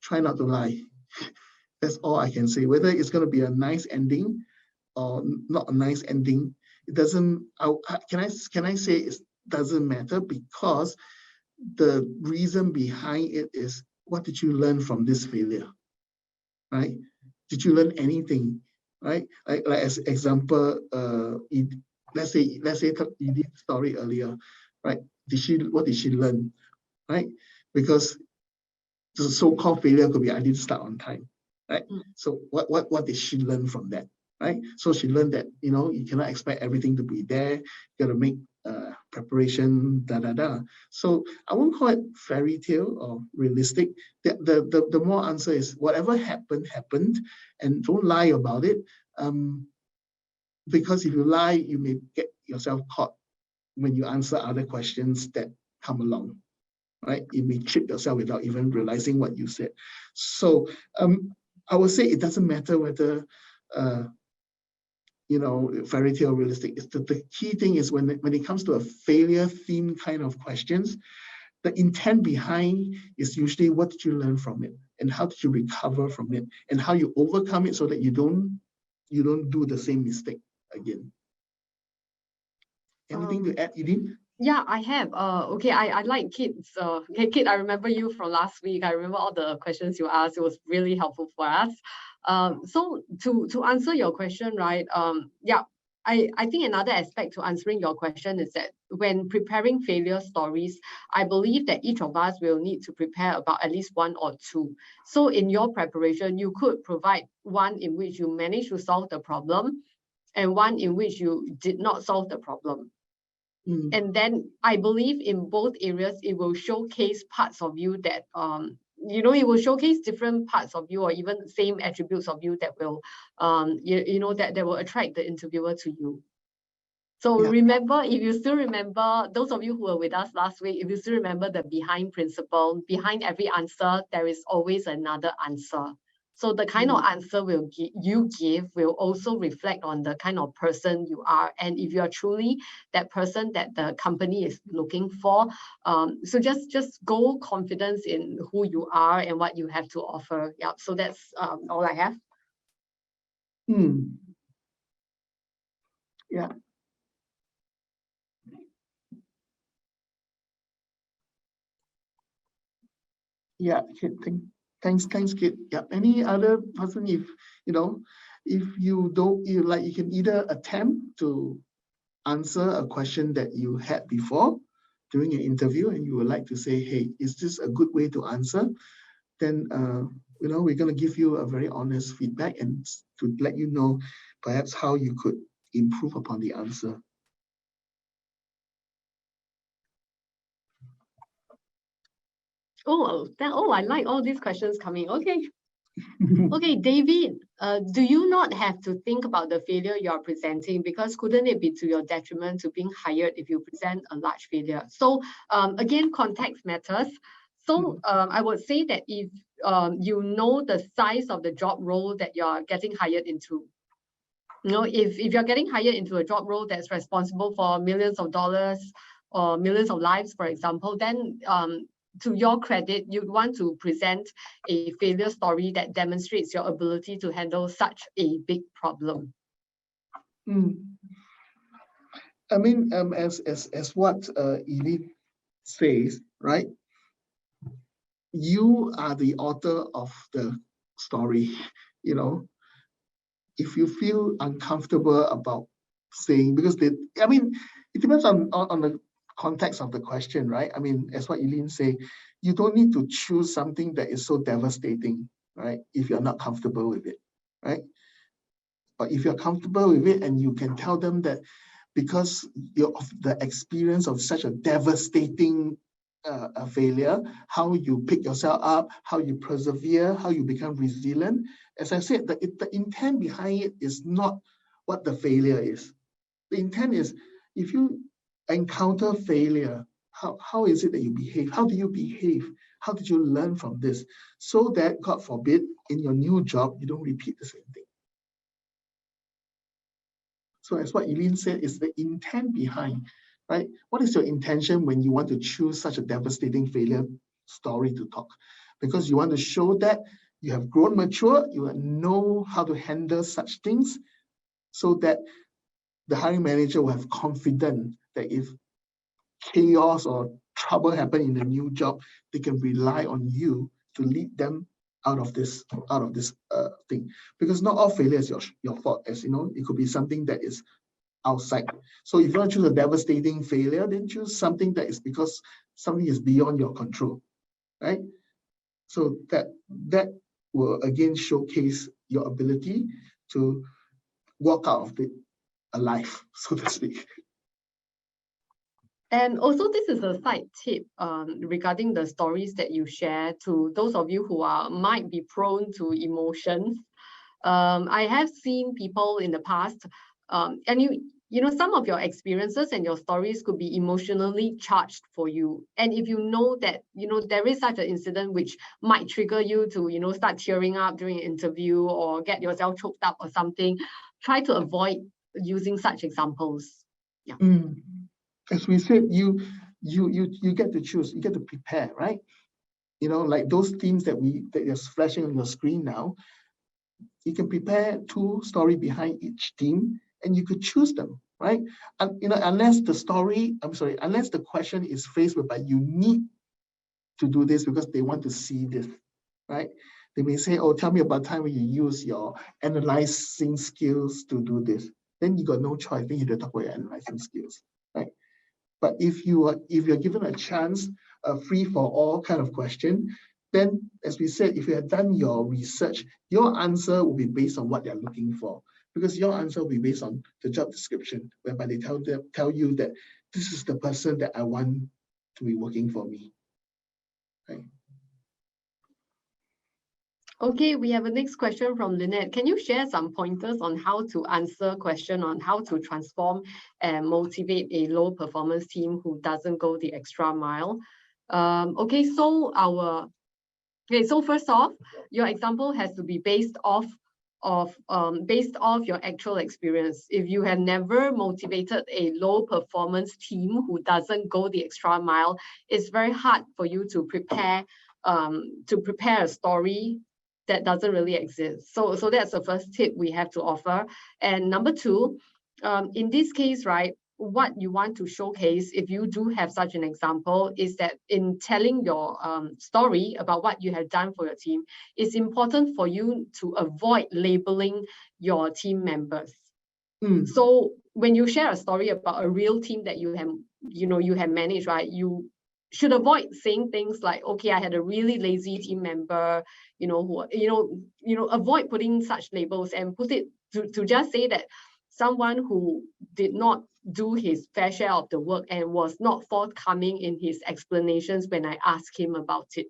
try not to lie. That's all I can say. Whether it's going to be a nice ending or not a nice ending, it doesn't. Can I say it doesn't matter, because the reason behind it is, what did you learn from this failure, right? Did you learn anything, right? Like as example, let's say you did story earlier, right? What did she learn, right? Because the so-called failure could be I didn't start on time, right? So what did she learn from that, right? So she learned that you cannot expect everything to be there. You got to make preparation, So I won't call it fairy tale or realistic. The more answer is whatever happened, and don't lie about it. Because if you lie, you may get yourself caught when you answer other questions that come along, right? You may trip yourself without even realizing what you said. So I would say it doesn't matter whether fairy tale or realistic. The key thing is when it comes to a failure theme kind of questions, the intent behind is usually what did you learn from it, and how did you recover from it, and how you overcome it so that you don't do the same mistake again. Anything to add, Edith? Yeah, I have. Okay, I like Kit's. Okay, Kit, I remember you from last week. I remember all the questions you asked. It was really helpful for us. So to answer your question, right? Yeah, I think another aspect to answering your question is that when preparing failure stories, I believe that each of us will need to prepare about at least one or two. So in your preparation, you could provide one in which you managed to solve the problem, and one in which you did not solve the problem. And then I believe in both areas, it will showcase parts of you that, it will showcase different parts of you, or even same attributes of you that will, that will attract the interviewer to you. So remember, if you still remember, those of you who were with us last week, if you still remember the behind principle, behind every answer, there is always another answer. So the kind of answer you give will also reflect on the kind of person you are. And if you are truly that person that the company is looking for, so just go confidence in who you are and what you have to offer. Yeah, so that's all I have. Yeah. Yeah, Thanks, Kit. Yeah. Any other person, if you don't, you can either attempt to answer a question that you had before during an interview, and you would like to say, hey, is this a good way to answer? Then we're going to give you a very honest feedback and to let you know perhaps how you could improve upon the answer. I like all these questions coming. Okay. Okay, David, do you not have to think about the failure you're presenting, because couldn't it be to your detriment to being hired if you present a large failure? So again, context matters. So I would say that if you know the size of the job role that you're getting hired into, if you're getting hired into a job role that's responsible for millions of dollars or millions of lives, for example, then to your credit, you'd want to present a failure story that demonstrates your ability to handle such a big problem. I mean, as what Eileen says, right? You are the author of the story. If you feel uncomfortable about saying, because it depends on the context of the question, right? I mean, as what Eileen said, you don't need to choose something that is so devastating, right? If you're not comfortable with it, right? But if you're comfortable with it and you can tell them that because of the experience of such a devastating failure, how you pick yourself up, how you persevere, how you become resilient. As I said, the intent behind it is not what the failure is. The intent is, if you encounter failure, how is it that you behave? How do you behave? How did you learn from this? So that, God forbid, in your new job, you don't repeat the same thing. So as what Eileen said, is the intent behind, right? What is your intention when you want to choose such a devastating failure story to talk? Because you want to show that you have grown mature, you know how to handle such things, so that the hiring manager will have confidence that if chaos or trouble happen in the new job, they can rely on you to lead them out of this thing. Because not all failure is your fault, as you know, it could be something that is outside. So if you want to choose a devastating failure, then choose something that is because something is beyond your control, right? So that will again showcase your ability to walk out of it alive, so to speak. And also, this is a side tip regarding the stories that you share to those of you who might be prone to emotions. I have seen people in the past, and you know, some of your experiences and your stories could be emotionally charged for you. And if you know that, there is such an incident which might trigger you to, start tearing up during an interview or get yourself choked up or something, try to avoid using such examples. Yeah. As we said, you get to choose, you get to prepare, right? Like those themes that is flashing on your screen now, you can prepare 2 stories behind each theme, and you could choose them, right? And unless the question is phrased whereby you need to do this because they want to see this, right? They may say, oh, tell me about time when you use your analyzing skills to do this. Then you got no choice, then you have to talk about your analyzing skills, right? But if you're given a chance, a free for all kind of question, then as we said, if you have done your research, your answer will be based on what they're looking for, because your answer will be based on the job description, whereby they tell you that this is the person that I want to be working for me. Right. Okay, we have a next question from Lynette. Can you share some pointers on how to answer a question on how to transform and motivate a low performance team who doesn't go the extra mile? So first off, your example has to be based off your actual experience. If you have never motivated a low performance team who doesn't go the extra mile, it's very hard for you to prepare a story that doesn't really exist. So that's the first tip we have to offer. And number 2, in this case, right, what you want to showcase, if you do have such an example, is that in telling your story about what you have done for your team, it's important for you to avoid labeling your team members. So when you share a story about a real team that you have managed, right, you should avoid saying things like, okay, I had a really lazy team member, avoid putting such labels and put it to just say that someone who did not do his fair share of the work and was not forthcoming in his explanations when I asked him about it.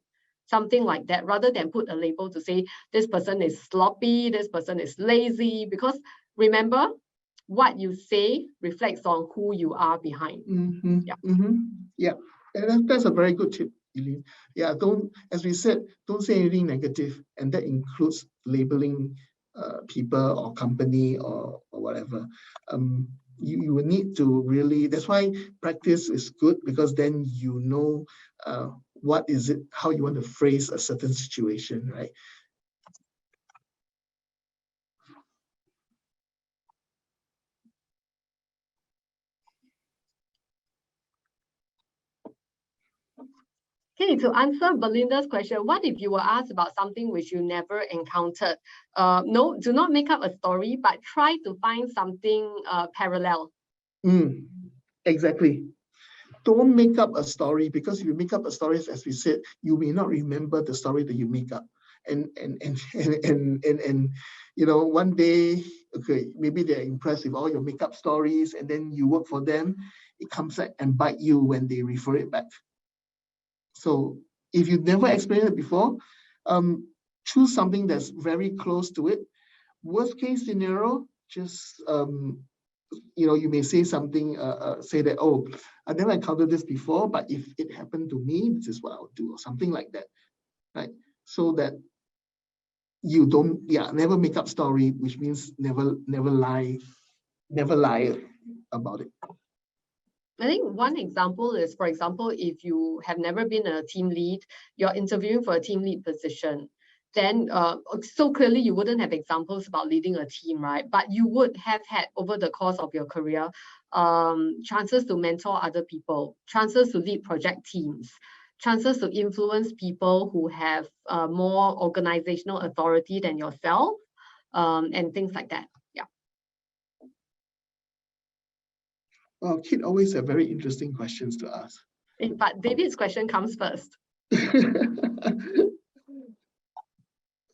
Something like that, rather than put a label to say this person is sloppy, this person is lazy, because remember, what you say reflects on who you are behind. Yeah, and that's a very good tip, Eileen. Yeah, as we said, don't say anything negative, and that includes labeling people or company or whatever. You will need to really, that's why practice is good, because then you know what is it, how you want to phrase a certain situation, right? Okay, to answer Belinda's question, what if you were asked about something which you never encountered? No, do not make up a story, but try to find something parallel. Exactly. Don't make up a story, because if you make up a story, as we said, you may not remember the story that you make up. And one day, okay, maybe they're impressed with all your makeup stories, and then you work for them, it comes back and bite you when they refer it back. So if you've never experienced it before, choose something that's very close to it. Worst case scenario, just you may say something, say that, oh, I never encountered this before, but if it happened to me, this is what I'll do, or something like that, right? So that you don't, never make up story, which means never lie about it. I think one example is, for example, if you have never been a team lead, you're interviewing for a team lead position, then so clearly you wouldn't have examples about leading a team, right? But you would have had, over the course of your career, chances to mentor other people, chances to lead project teams, chances to influence people who have more organizational authority than yourself, and things like that. Well, Kit always have very interesting questions to ask. But David's question comes first.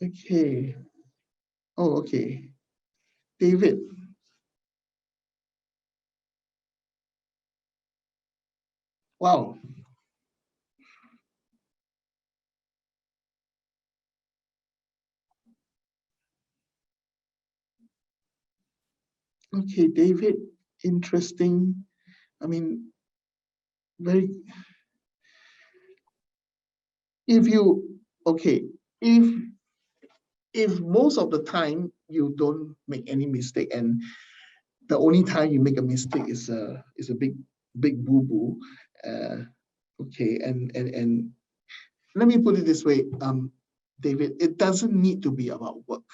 Okay. Oh, okay. David. Wow. Okay, David, interesting. I mean, if most of the time you don't make any mistake, and the only time you make a mistake is a big boo-boo, okay, and let me put it this way, David, it doesn't need to be about work.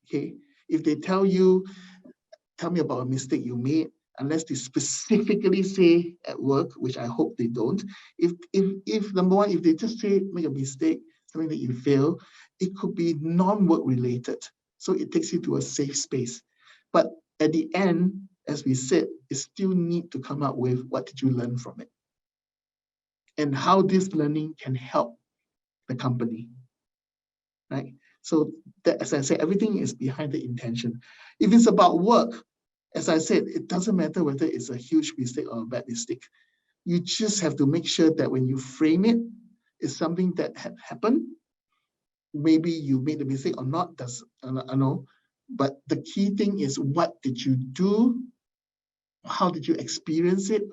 Okay, if they tell me about a mistake you made, unless they specifically say at work, which I hope they don't. If number one, if they just say make a mistake, something that you fail, it could be non-work related. So it takes you to a safe space. But at the end, as we said, you still need to come up with what did you learn from it, and how this learning can help the company, right? So that, as I said, everything is behind the intention. If it's about work, as I said, it doesn't matter whether it's a huge mistake or a bad mistake. You just have to make sure that when you frame it, it's something that had happened. Maybe you made the mistake or not, I know. But the key thing is, what did you do? How did you experience it?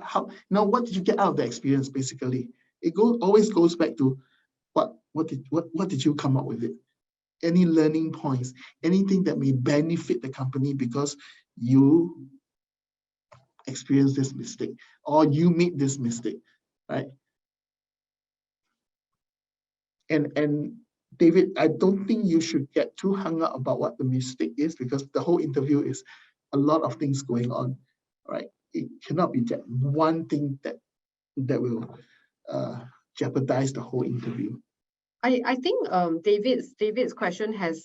What did you get out of the experience, basically? It always goes back to what did you come up with it? Any learning points, anything that may benefit the company because you experienced this mistake or you made this mistake, right? And David, I don't think you should get too hung up about what the mistake is, because the whole interview is a lot of things going on. right? It cannot be that one thing that will jeopardize the whole interview. I think David's question has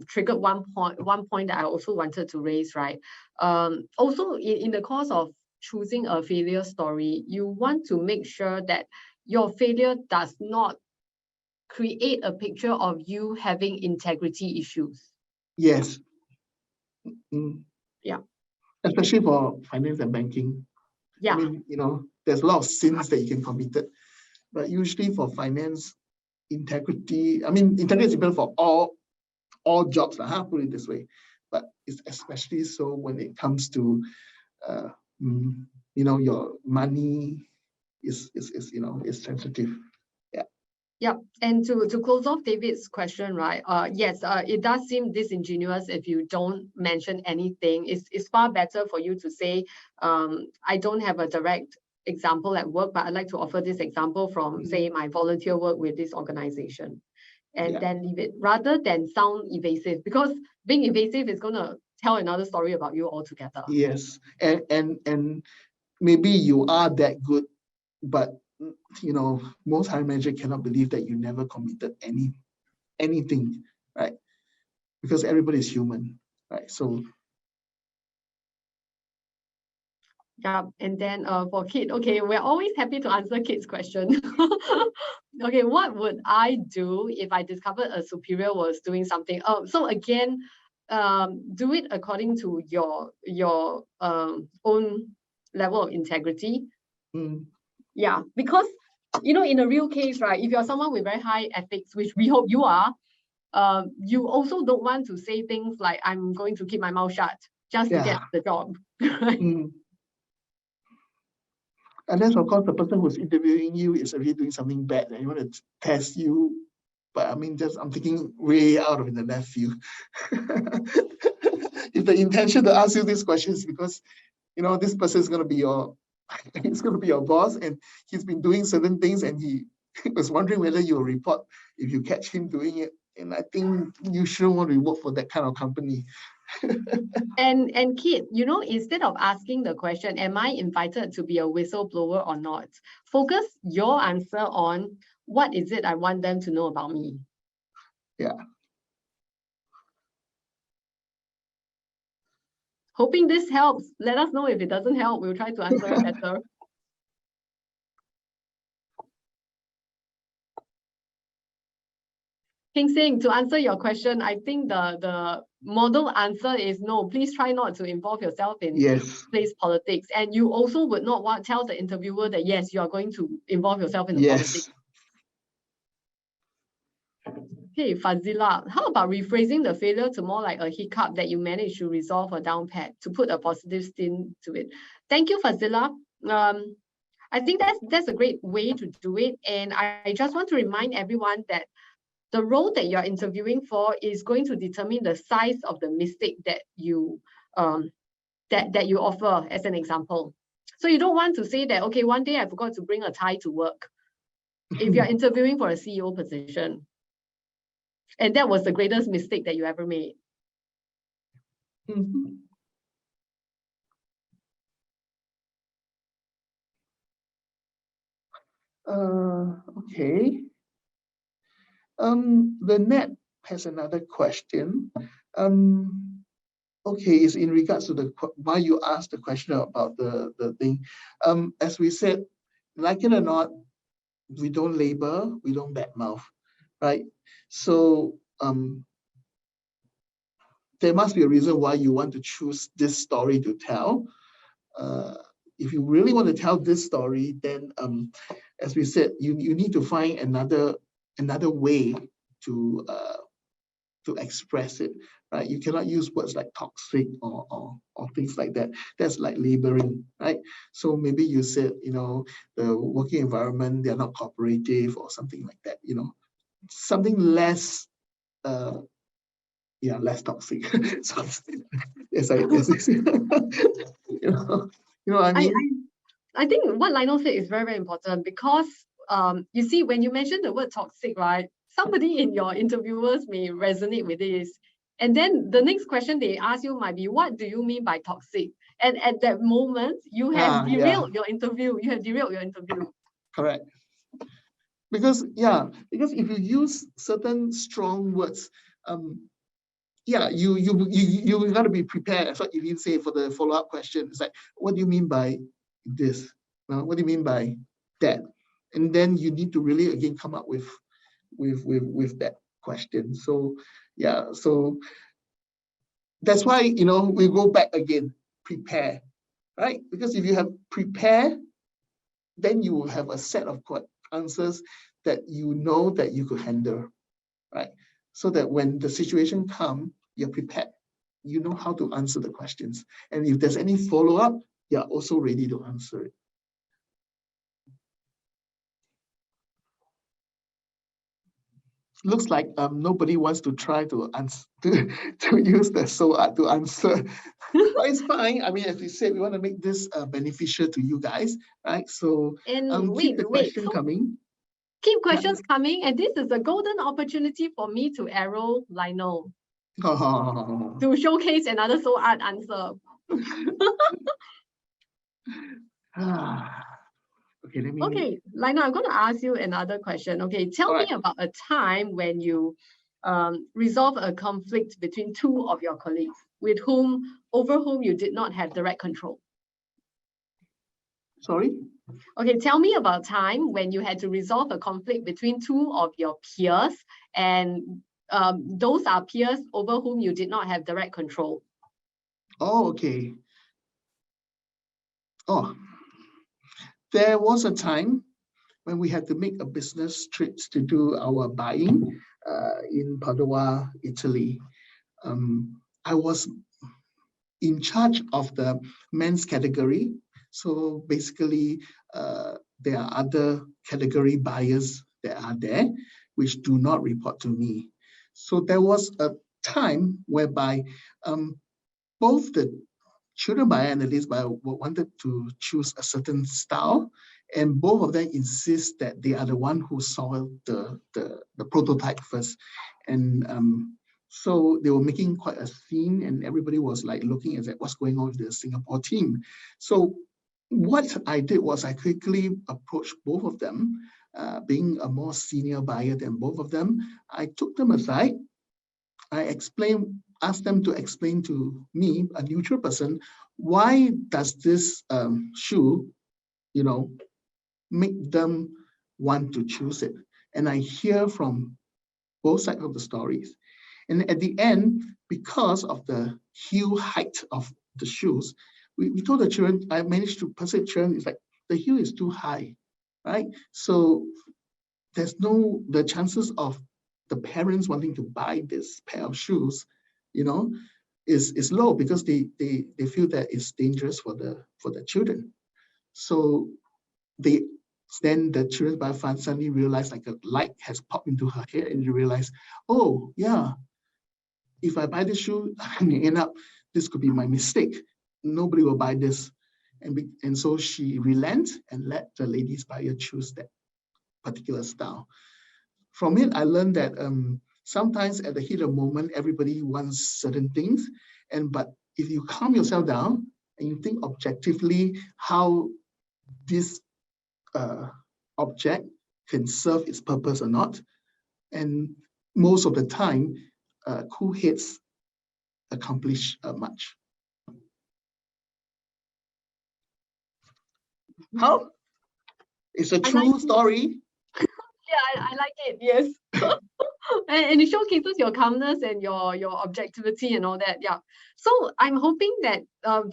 triggered one point that I also wanted to raise, right? Also, in the course of choosing a failure story, you want to make sure that your failure does not create a picture of you having integrity issues. Yes. Yeah. Especially for finance and banking. Yeah. I mean, there's a lot of sins that you can commit, but usually for finance, integrity is important for all jobs, put it this way. But it's especially so when it comes to your money is sensitive. Yeah, and to close off David's question, right? Yes, it does seem disingenuous if you don't mention anything. It's far better for you to say, I don't have a direct example at work, but I'd like to offer this example from, say, my volunteer work with this organization. And then leave it, rather than sound evasive, because being evasive is going to tell another story about you altogether. Yes, and maybe you are that good, but most hiring managers cannot believe that you never committed anything, right? Because everybody is human, right? So yeah, and then for Kit, okay, we're always happy to answer Kit's question. Okay, what would I do if I discovered a superior was doing something? So again, do it according to your own level of integrity. Yeah, because in a real case, right, if you're someone with very high ethics, which we hope you are, you also don't want to say things like, I'm going to keep my mouth shut just to get the job. Right? Unless, of course, the person who's interviewing you is already doing something bad and you want to test you. But I'm thinking way out of the left field. If the intention to ask you these questions because this person is going to be your boss, and he's been doing certain things, and he was wondering whether you'll report if you catch him doing it. And I think you shouldn't want to work for that kind of company. And Kit, instead of asking the question, am I invited to be a whistleblower or not? Focus your answer on what is it I want them to know about me. Yeah. Hoping this helps. Let us know if it doesn't help. We'll try to answer it better. King Sing, to answer your question, I think the model answer is no. Please try not to involve yourself in place politics. And you also would not want to tell the interviewer that, yes, you are going to involve yourself in the politics. Okay, Fazila, how about rephrasing the failure to more like a hiccup that you managed to resolve a down pat to put a positive spin to it? Thank you, Fazila. I think that's a great way to do it. And I just want to remind everyone that the role that you're interviewing for is going to determine the size of the mistake that you that you offer as an example. So you don't want to say that, okay, one day I forgot to bring a tie to work. If you're interviewing for a CEO position, and that was the greatest mistake that you ever made. Okay. Lynette has another question. Okay, it's in regards to why you asked the question about the thing. As we said, like it or not, we don't label, we don't badmouth, right? So there must be a reason why you want to choose this story to tell. If you really want to tell this story, then as we said, you need to find another way to express it, right? You cannot use words like toxic or things like that. That's like labeling, right? So maybe you said, the working environment, they're not cooperative or something like that, something less, less toxic. So, yes, I mean? I think what Lionel said is very, very important because you see, when you mention the word toxic, right, somebody in your interviewers may resonate with this And then the next question they ask you might be, what do you mean by toxic? And at that moment, you have derailed your interview. You have derailed your interview. Correct. Because if you use certain strong words, you got to be prepared. That's what you say for the follow-up question. It's like, what do you mean by this? What do you mean by that? And then you need to really again come up with that question. So so that's why we go back again, prepare, right? Because if you have prepare, then you will have a set of answers that that you could handle, right? So that when the situation comes, you're prepared. You know how to answer the questions. And if there's any follow-up, you're also ready to answer it. Looks like nobody wants to try to answer to use the SOART to answer. But it's fine. I mean, as we said, we want to make this beneficial to you guys, right? So keep the question coming. Keep questions coming, and this is a golden opportunity for me to arrow Lionel to showcase another SOART answer. Okay, Lionel, I'm going to ask you another question. Okay, tell me about a time when you resolve a conflict between two of your colleagues over whom you did not have direct control. Sorry? Okay, tell me about a time when you had to resolve a conflict between two of your peers, and those are peers over whom you did not have direct control. Oh, okay. Oh, there was a time when we had to make a business trip to do our buying in Padua, Italy. I was in charge of the men's category. So basically, there are other category buyers that are there, which do not report to me. So there was a time whereby both the children buyer and the ladies buyer wanted to choose a certain style, and both of them insist that they are the one who saw the prototype first. And so they were making quite a scene, and everybody was like looking at what's going on with the Singapore team. So what I did was I quickly approached both of them, being a more senior buyer than both of them. I took them aside. I asked them to explain to me, a neutral person, why does this shoe, make them want to choose it? And I hear from both sides of the stories. And at the end, because of the heel height of the shoes, we told the children, I managed to persuade children, it's like the heel is too high, right? So there's the chances of the parents wanting to buy this pair of shoes, is low, because they feel that it's dangerous for the children. So then the children by fun suddenly realize, like a light has popped into her head, and you realize, oh yeah, if I buy this shoe, I may end up, this could be my mistake. Nobody will buy this. And so she relents and let the ladies buyer choose that particular style. From it, I learned that sometimes at the heat of the moment, everybody wants certain things. But if you calm yourself down and you think objectively how this object can serve its purpose or not, and most of the time, cool heads accomplish much. Oh, it's a true story. Yeah, I like it. Yes. And it showcases your calmness and your objectivity and all that. Yeah. So I'm hoping that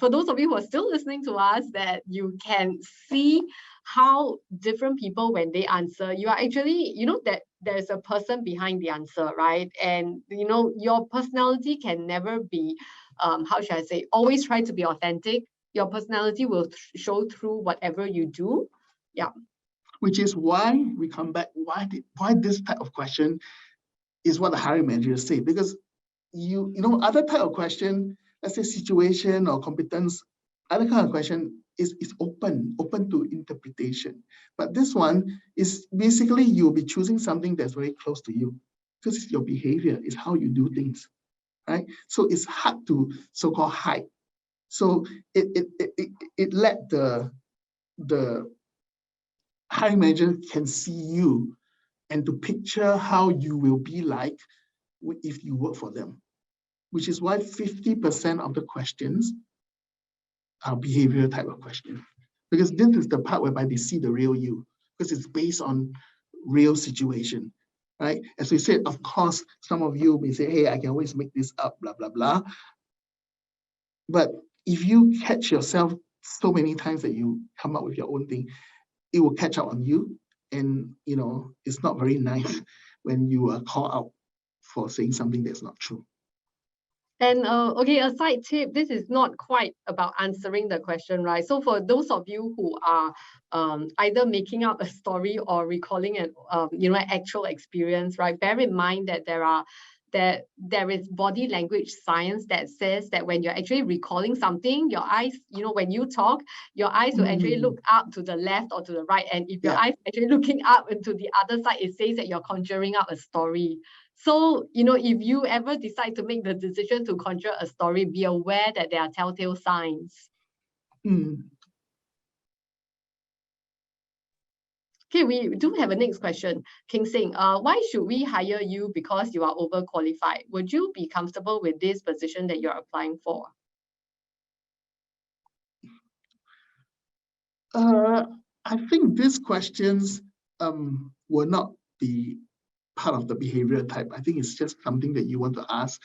for those of you who are still listening to us, that you can see how different people, when they answer, you are actually, that there's a person behind the answer, right? And your personality can never be, how should I say, always try to be authentic. Your personality will show through whatever you do. Yeah. Which is why we come back, why this type of question is what the hiring managers say. Because other type of question, let's say situation or competence, other kind of question is open to interpretation. But this one is basically you'll be choosing something that's very close to you, because it's your behavior, it's how you do things, right? So it's hard to so-called hide. So it let the hiring manager can see you and to picture how you will be like if you work for them, which is why 50% of the questions are behavioral type of questions. Because this is the part whereby they see the real you, because it's based on real situation, right? As we said, of course, some of you may say, hey, I can always make this up, blah, blah, blah. But if you catch yourself so many times that you come up with your own thing, it will catch up on you. And, you know, it's not very nice when you are called out for saying something that's not true. And okay, a side tip, this is not quite about answering the question, right? So for those of you who are either making up a story or recalling an you know, actual experience, right? Bear in mind that there is body language science that says that when you're actually recalling something, your eyes, you know, when you talk, your eyes will actually look up to the left or to the right. And if your eyes actually looking up into the other side, it says that you're conjuring up a story. So, you know, if you ever decide to make the decision to conjure a story, be aware that there are telltale signs. Okay, we do have a next question. King Singh, why should we hire you because you are overqualified? Would you be comfortable with this position that you're applying for? I think these questions will not be part of the behavioral type. I think it's just something that you want to ask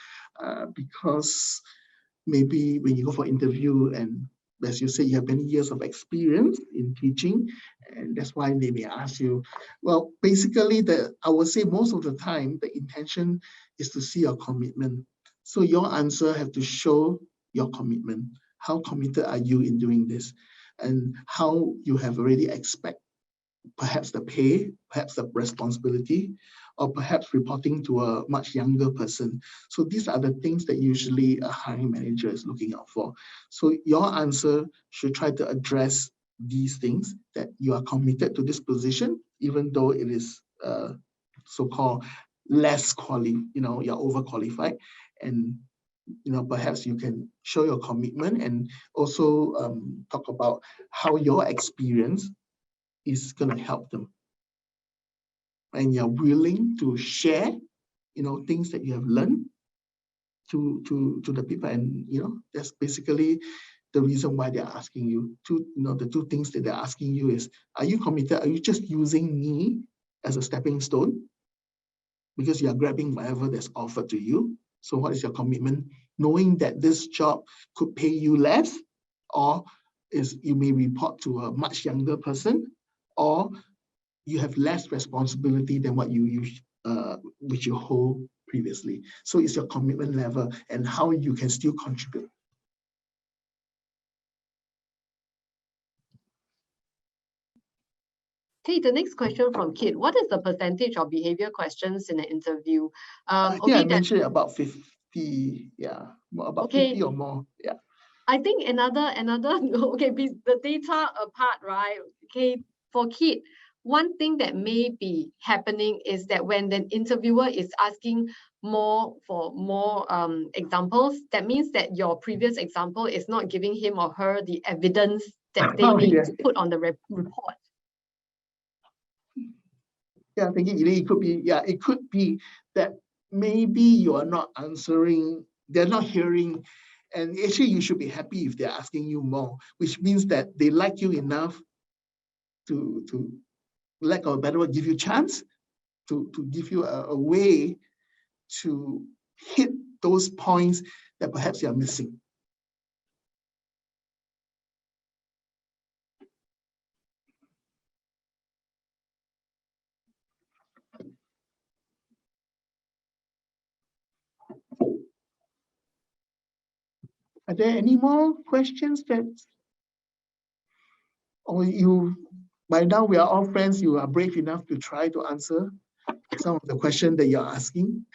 because maybe when you go for interview and as you say, you have many years of experience in teaching, and that's why they may ask you. Well, basically, I would say most of the time, the intention is to see your commitment. So your answer have to show your commitment. How committed are you in doing this? And how you have already expect perhaps the pay, perhaps the responsibility, or perhaps reporting to a much younger person. So these are the things that usually a hiring manager is looking out for. So your answer should try to address these things, that you are committed to this position, even though it is so-called less you're overqualified. And perhaps you can show your commitment and also talk about how your experience is going to help them. And you're willing to share, things that you have learned to the people. And, that's basically the reason why they're asking you to, the two things that they're asking you is, are you committed? Are you just using me as a stepping stone? Because you're grabbing whatever that's offered to you. So what is your commitment? Knowing that this job could pay you less, or you may report to a much younger person, or you have less responsibility than what you use, which you hold previously. So it's your commitment level and how you can still contribute. Okay, the next question from Kit. What is the percentage of behavior questions in an interview? I think I mentioned about 50, about 50 or more, I think another, okay, the data apart, right? Okay, for Kit, one thing that may be happening is that when the interviewer is asking for more examples, that means that your previous example is not giving him or her the evidence that they need to put on the report. Yeah, I'm thinking it could be that maybe you are not answering, they're not hearing, and actually you should be happy if they're asking you more, which means that they like you enough to lack of a better word, give you a chance to give you a way to hit those points that perhaps you're missing. Are there any more questions or by now we are all friends, you are brave enough to try to answer some of the questions that you're asking?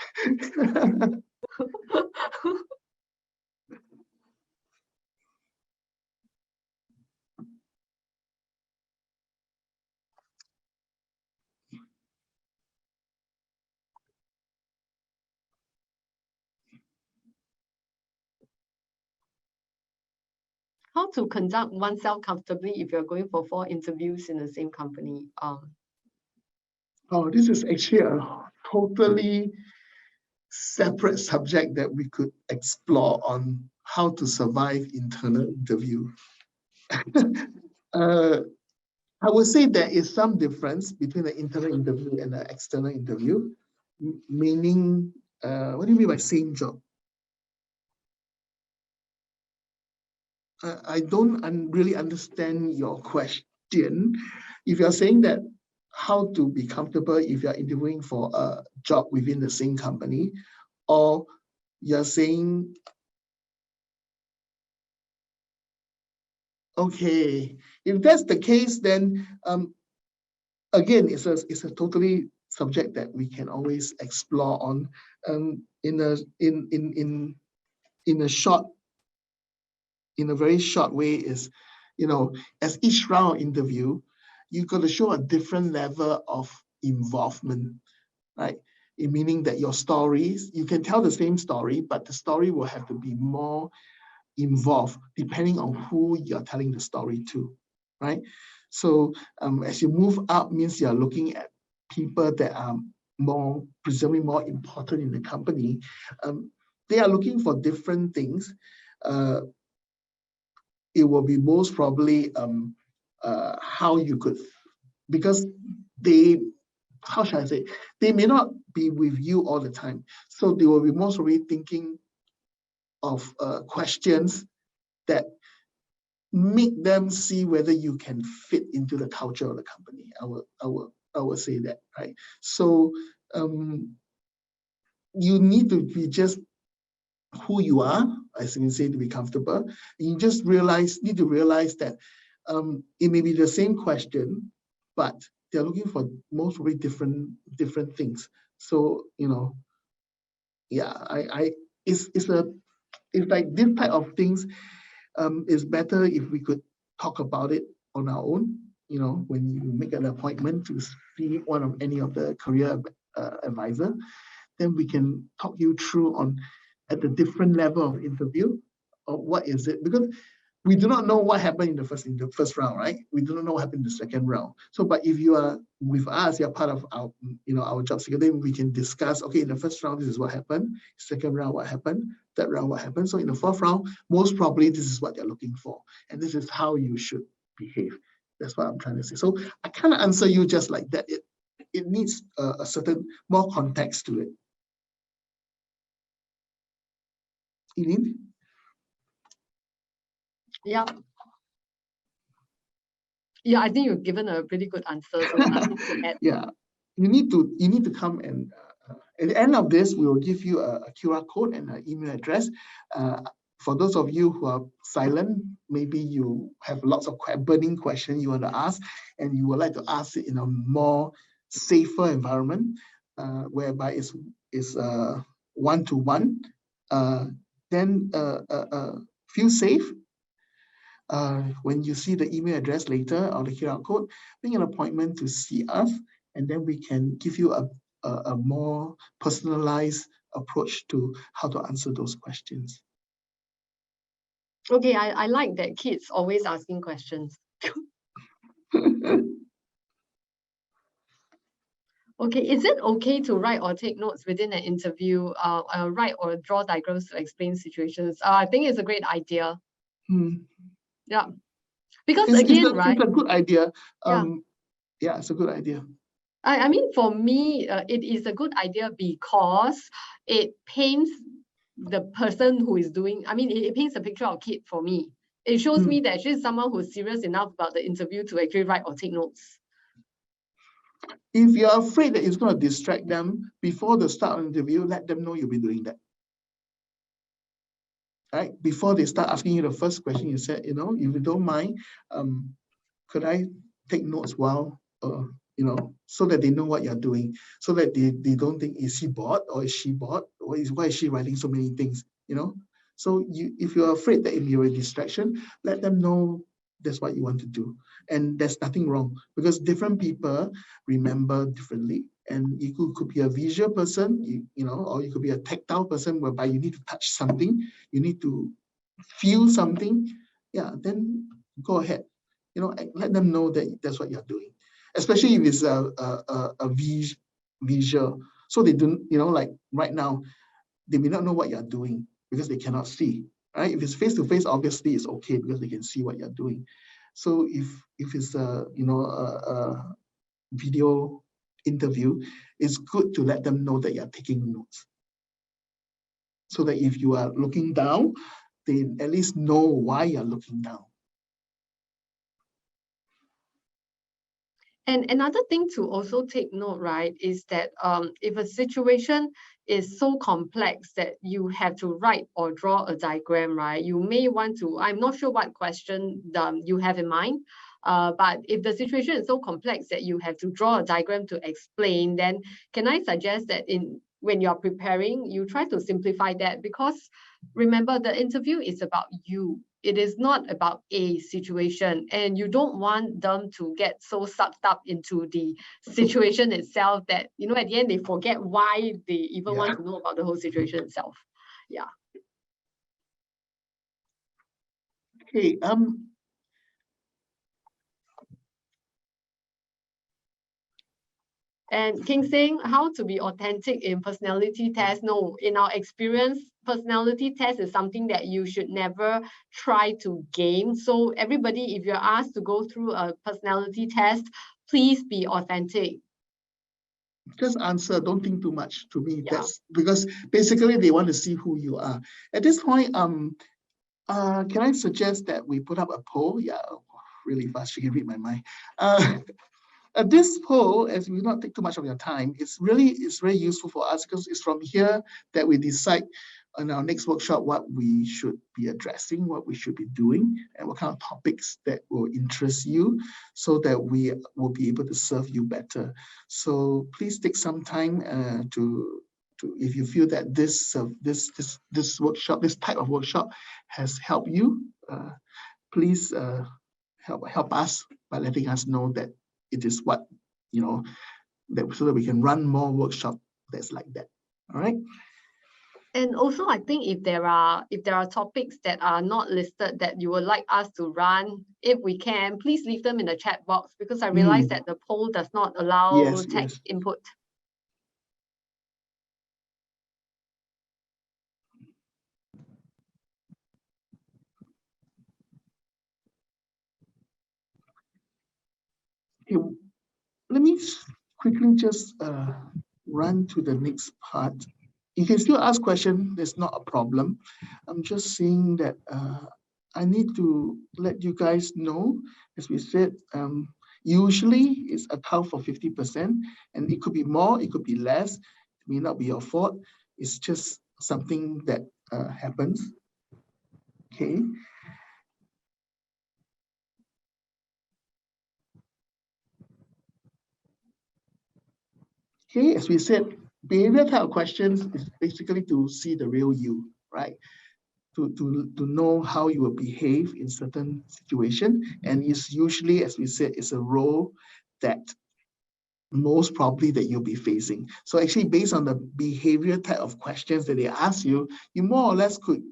how to conduct oneself comfortably if you're going for 4 interviews in the same company. Oh, this is actually a totally separate subject that we could explore on how to survive internal interview. I would say there is some difference between the internal interview and the external interview, meaning, what do you mean by same job? I don't really understand your question. If you're saying that how to be comfortable if you're interviewing for a job within the same company, or you're saying, okay, if that's the case, then again, it's a totally subject that we can always explore on. In a very short way is, as each round of interview, you got to show a different level of involvement, right? Meaning that your stories, you can tell the same story, but the story will have to be more involved depending on who you're telling the story to, right? So as you move up, means you're looking at people that are presumably more important in the company. They are looking for different things. It will be most probably how you could, because how should I say, they may not be with you all the time. So they will be most probably thinking of questions that make them see whether you can fit into the culture of the company. I will say that, right? So you need to be just who you are, as we say, to be comfortable. You just need to realize that it may be the same question, but they're looking for most probably different things. So, yeah, it's like this type of things is better if we could talk about it on our own. When you make an appointment to see any of the career advisor, then we can talk you through on at the different level of interview, or what is it, because we do not know what happened in the first round, right? We do not know what happened in the second round. So, but if you are with us, you're part of our, our job seeker, then we can discuss, okay, in the first round, this is what happened. Second round, what happened? Third round, what happened? So in the fourth round, most probably this is what they're looking for. And this is how you should behave. That's what I'm trying to say. So I can't answer you just like that. It needs a certain more context to it. Eileen? Yeah. Yeah, I think you've given a pretty good answer. So nothing to add. Yeah, you need to come and at the end of this, we will give you a QR code and an email address. For those of you who are silent, maybe you have lots of burning questions you want to ask, and you would like to ask it in a more safer environment, whereby it's one-to-one. Then feel safe. When you see the email address later or the QR code, make an appointment to see us, and then we can give you a more personalized approach to how to answer those questions. Okay, I like that kids always asking questions. Okay, is it okay to write or take notes within an interview, write or draw diagrams to explain situations? I think it's a great idea. Yeah, because again, right? It's a good idea. Yeah. Yeah, it's a good idea. I mean, for me, it is a good idea because it paints the person who is doing, it paints a picture of kid for me. It shows me that she's someone who's serious enough about the interview to actually write or take notes. If you're afraid that it's going to distract them before the start of the interview, let them know you'll be doing that. Right? Before they start asking you the first question, you said, if you don't mind, could I take notes while, so that they know what you're doing, so that they don't think, is he bored or is she bored? Or why is she writing so many things, So if you're afraid that it will be a distraction, let them know that's what you want to do. And there's nothing wrong, because different people remember differently. And you could be a visual person, or you could be a tactile person, whereby you need to touch something, you need to feel something. yeah, then go ahead. Let them know that that's what you're doing, especially if it's a visual. So they don't, like right now, they may not know what you're doing because they cannot see, right? If it's face-to-face, obviously it's okay because they can see what you're doing. So if it's a video interview, it's good to let them know that you're taking notes. So that if you are looking down, they at least know why you're looking down. And another thing to also take note, right, is that if a situation is so complex that you have to write or draw a diagram, right, you may want to, I'm not sure what question you have in mind, but if the situation is so complex that you have to draw a diagram to explain, then can I suggest that when you're preparing, you try to simplify that, because remember, the interview is about you. It is not about a situation, and you don't want them to get so sucked up into the situation itself that, at the end they forget why they even want to know about the whole situation itself. Yeah. Okay. And King saying how to be authentic in personality test. No, in our experience, personality test is something that you should never try to game. So everybody, if you're asked to go through a personality test, please be authentic. Just answer, don't think too much. To me, Yeah. that's because basically they want to see who you are. At this point, can I suggest that we put up a poll? Yeah, really fast, you can read my mind. This poll, as we will not take too much of your time, it's very useful for us because it's from here that we decide in our next workshop what we should be addressing, what we should be doing, and what kind of topics that will interest you, so that we will be able to serve you better. So please take some time to if you feel that this workshop, this type of workshop, has helped you. Please help us by letting us know that it is what, so that we can run more workshops that's like that. All right. And also, I think if there are topics that are not listed that you would like us to run, if we can, please leave them in the chat box, because I realize that the poll does not allow text input. Okay, let me quickly just run to the next part. You can still ask questions, there's not a problem. I'm just saying that I need to let you guys know, as we said, usually it's account for 50%, and it could be more, it could be less, it may not be your fault. It's just something that happens. Okay. Okay, as we said, behavioral type of questions is basically to see the real you, right? To know how you will behave in certain situation. And it's usually, as we said, it's a role that most probably that you'll be facing. So actually, based on the behavior type of questions that they ask you, you more or less could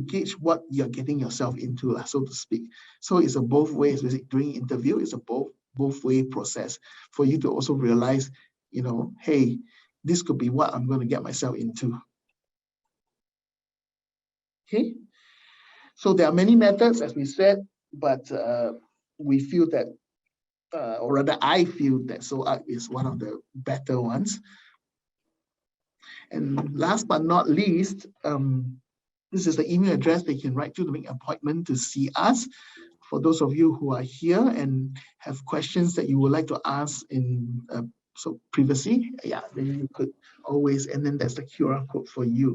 gauge what you're getting yourself into, so to speak. So it's a both ways. During interview, it's a both way process for you to also realize, hey, this could be what I'm going to get myself into. Okay. So there are many methods, as we said, but we feel that, or rather I feel that SOART is one of the better ones. And last but not least, this is the email address they can write to make an appointment to see us. For those of you who are here and have questions that you would like to ask in so privacy, yeah, then you could always, and then there's the QR code for you.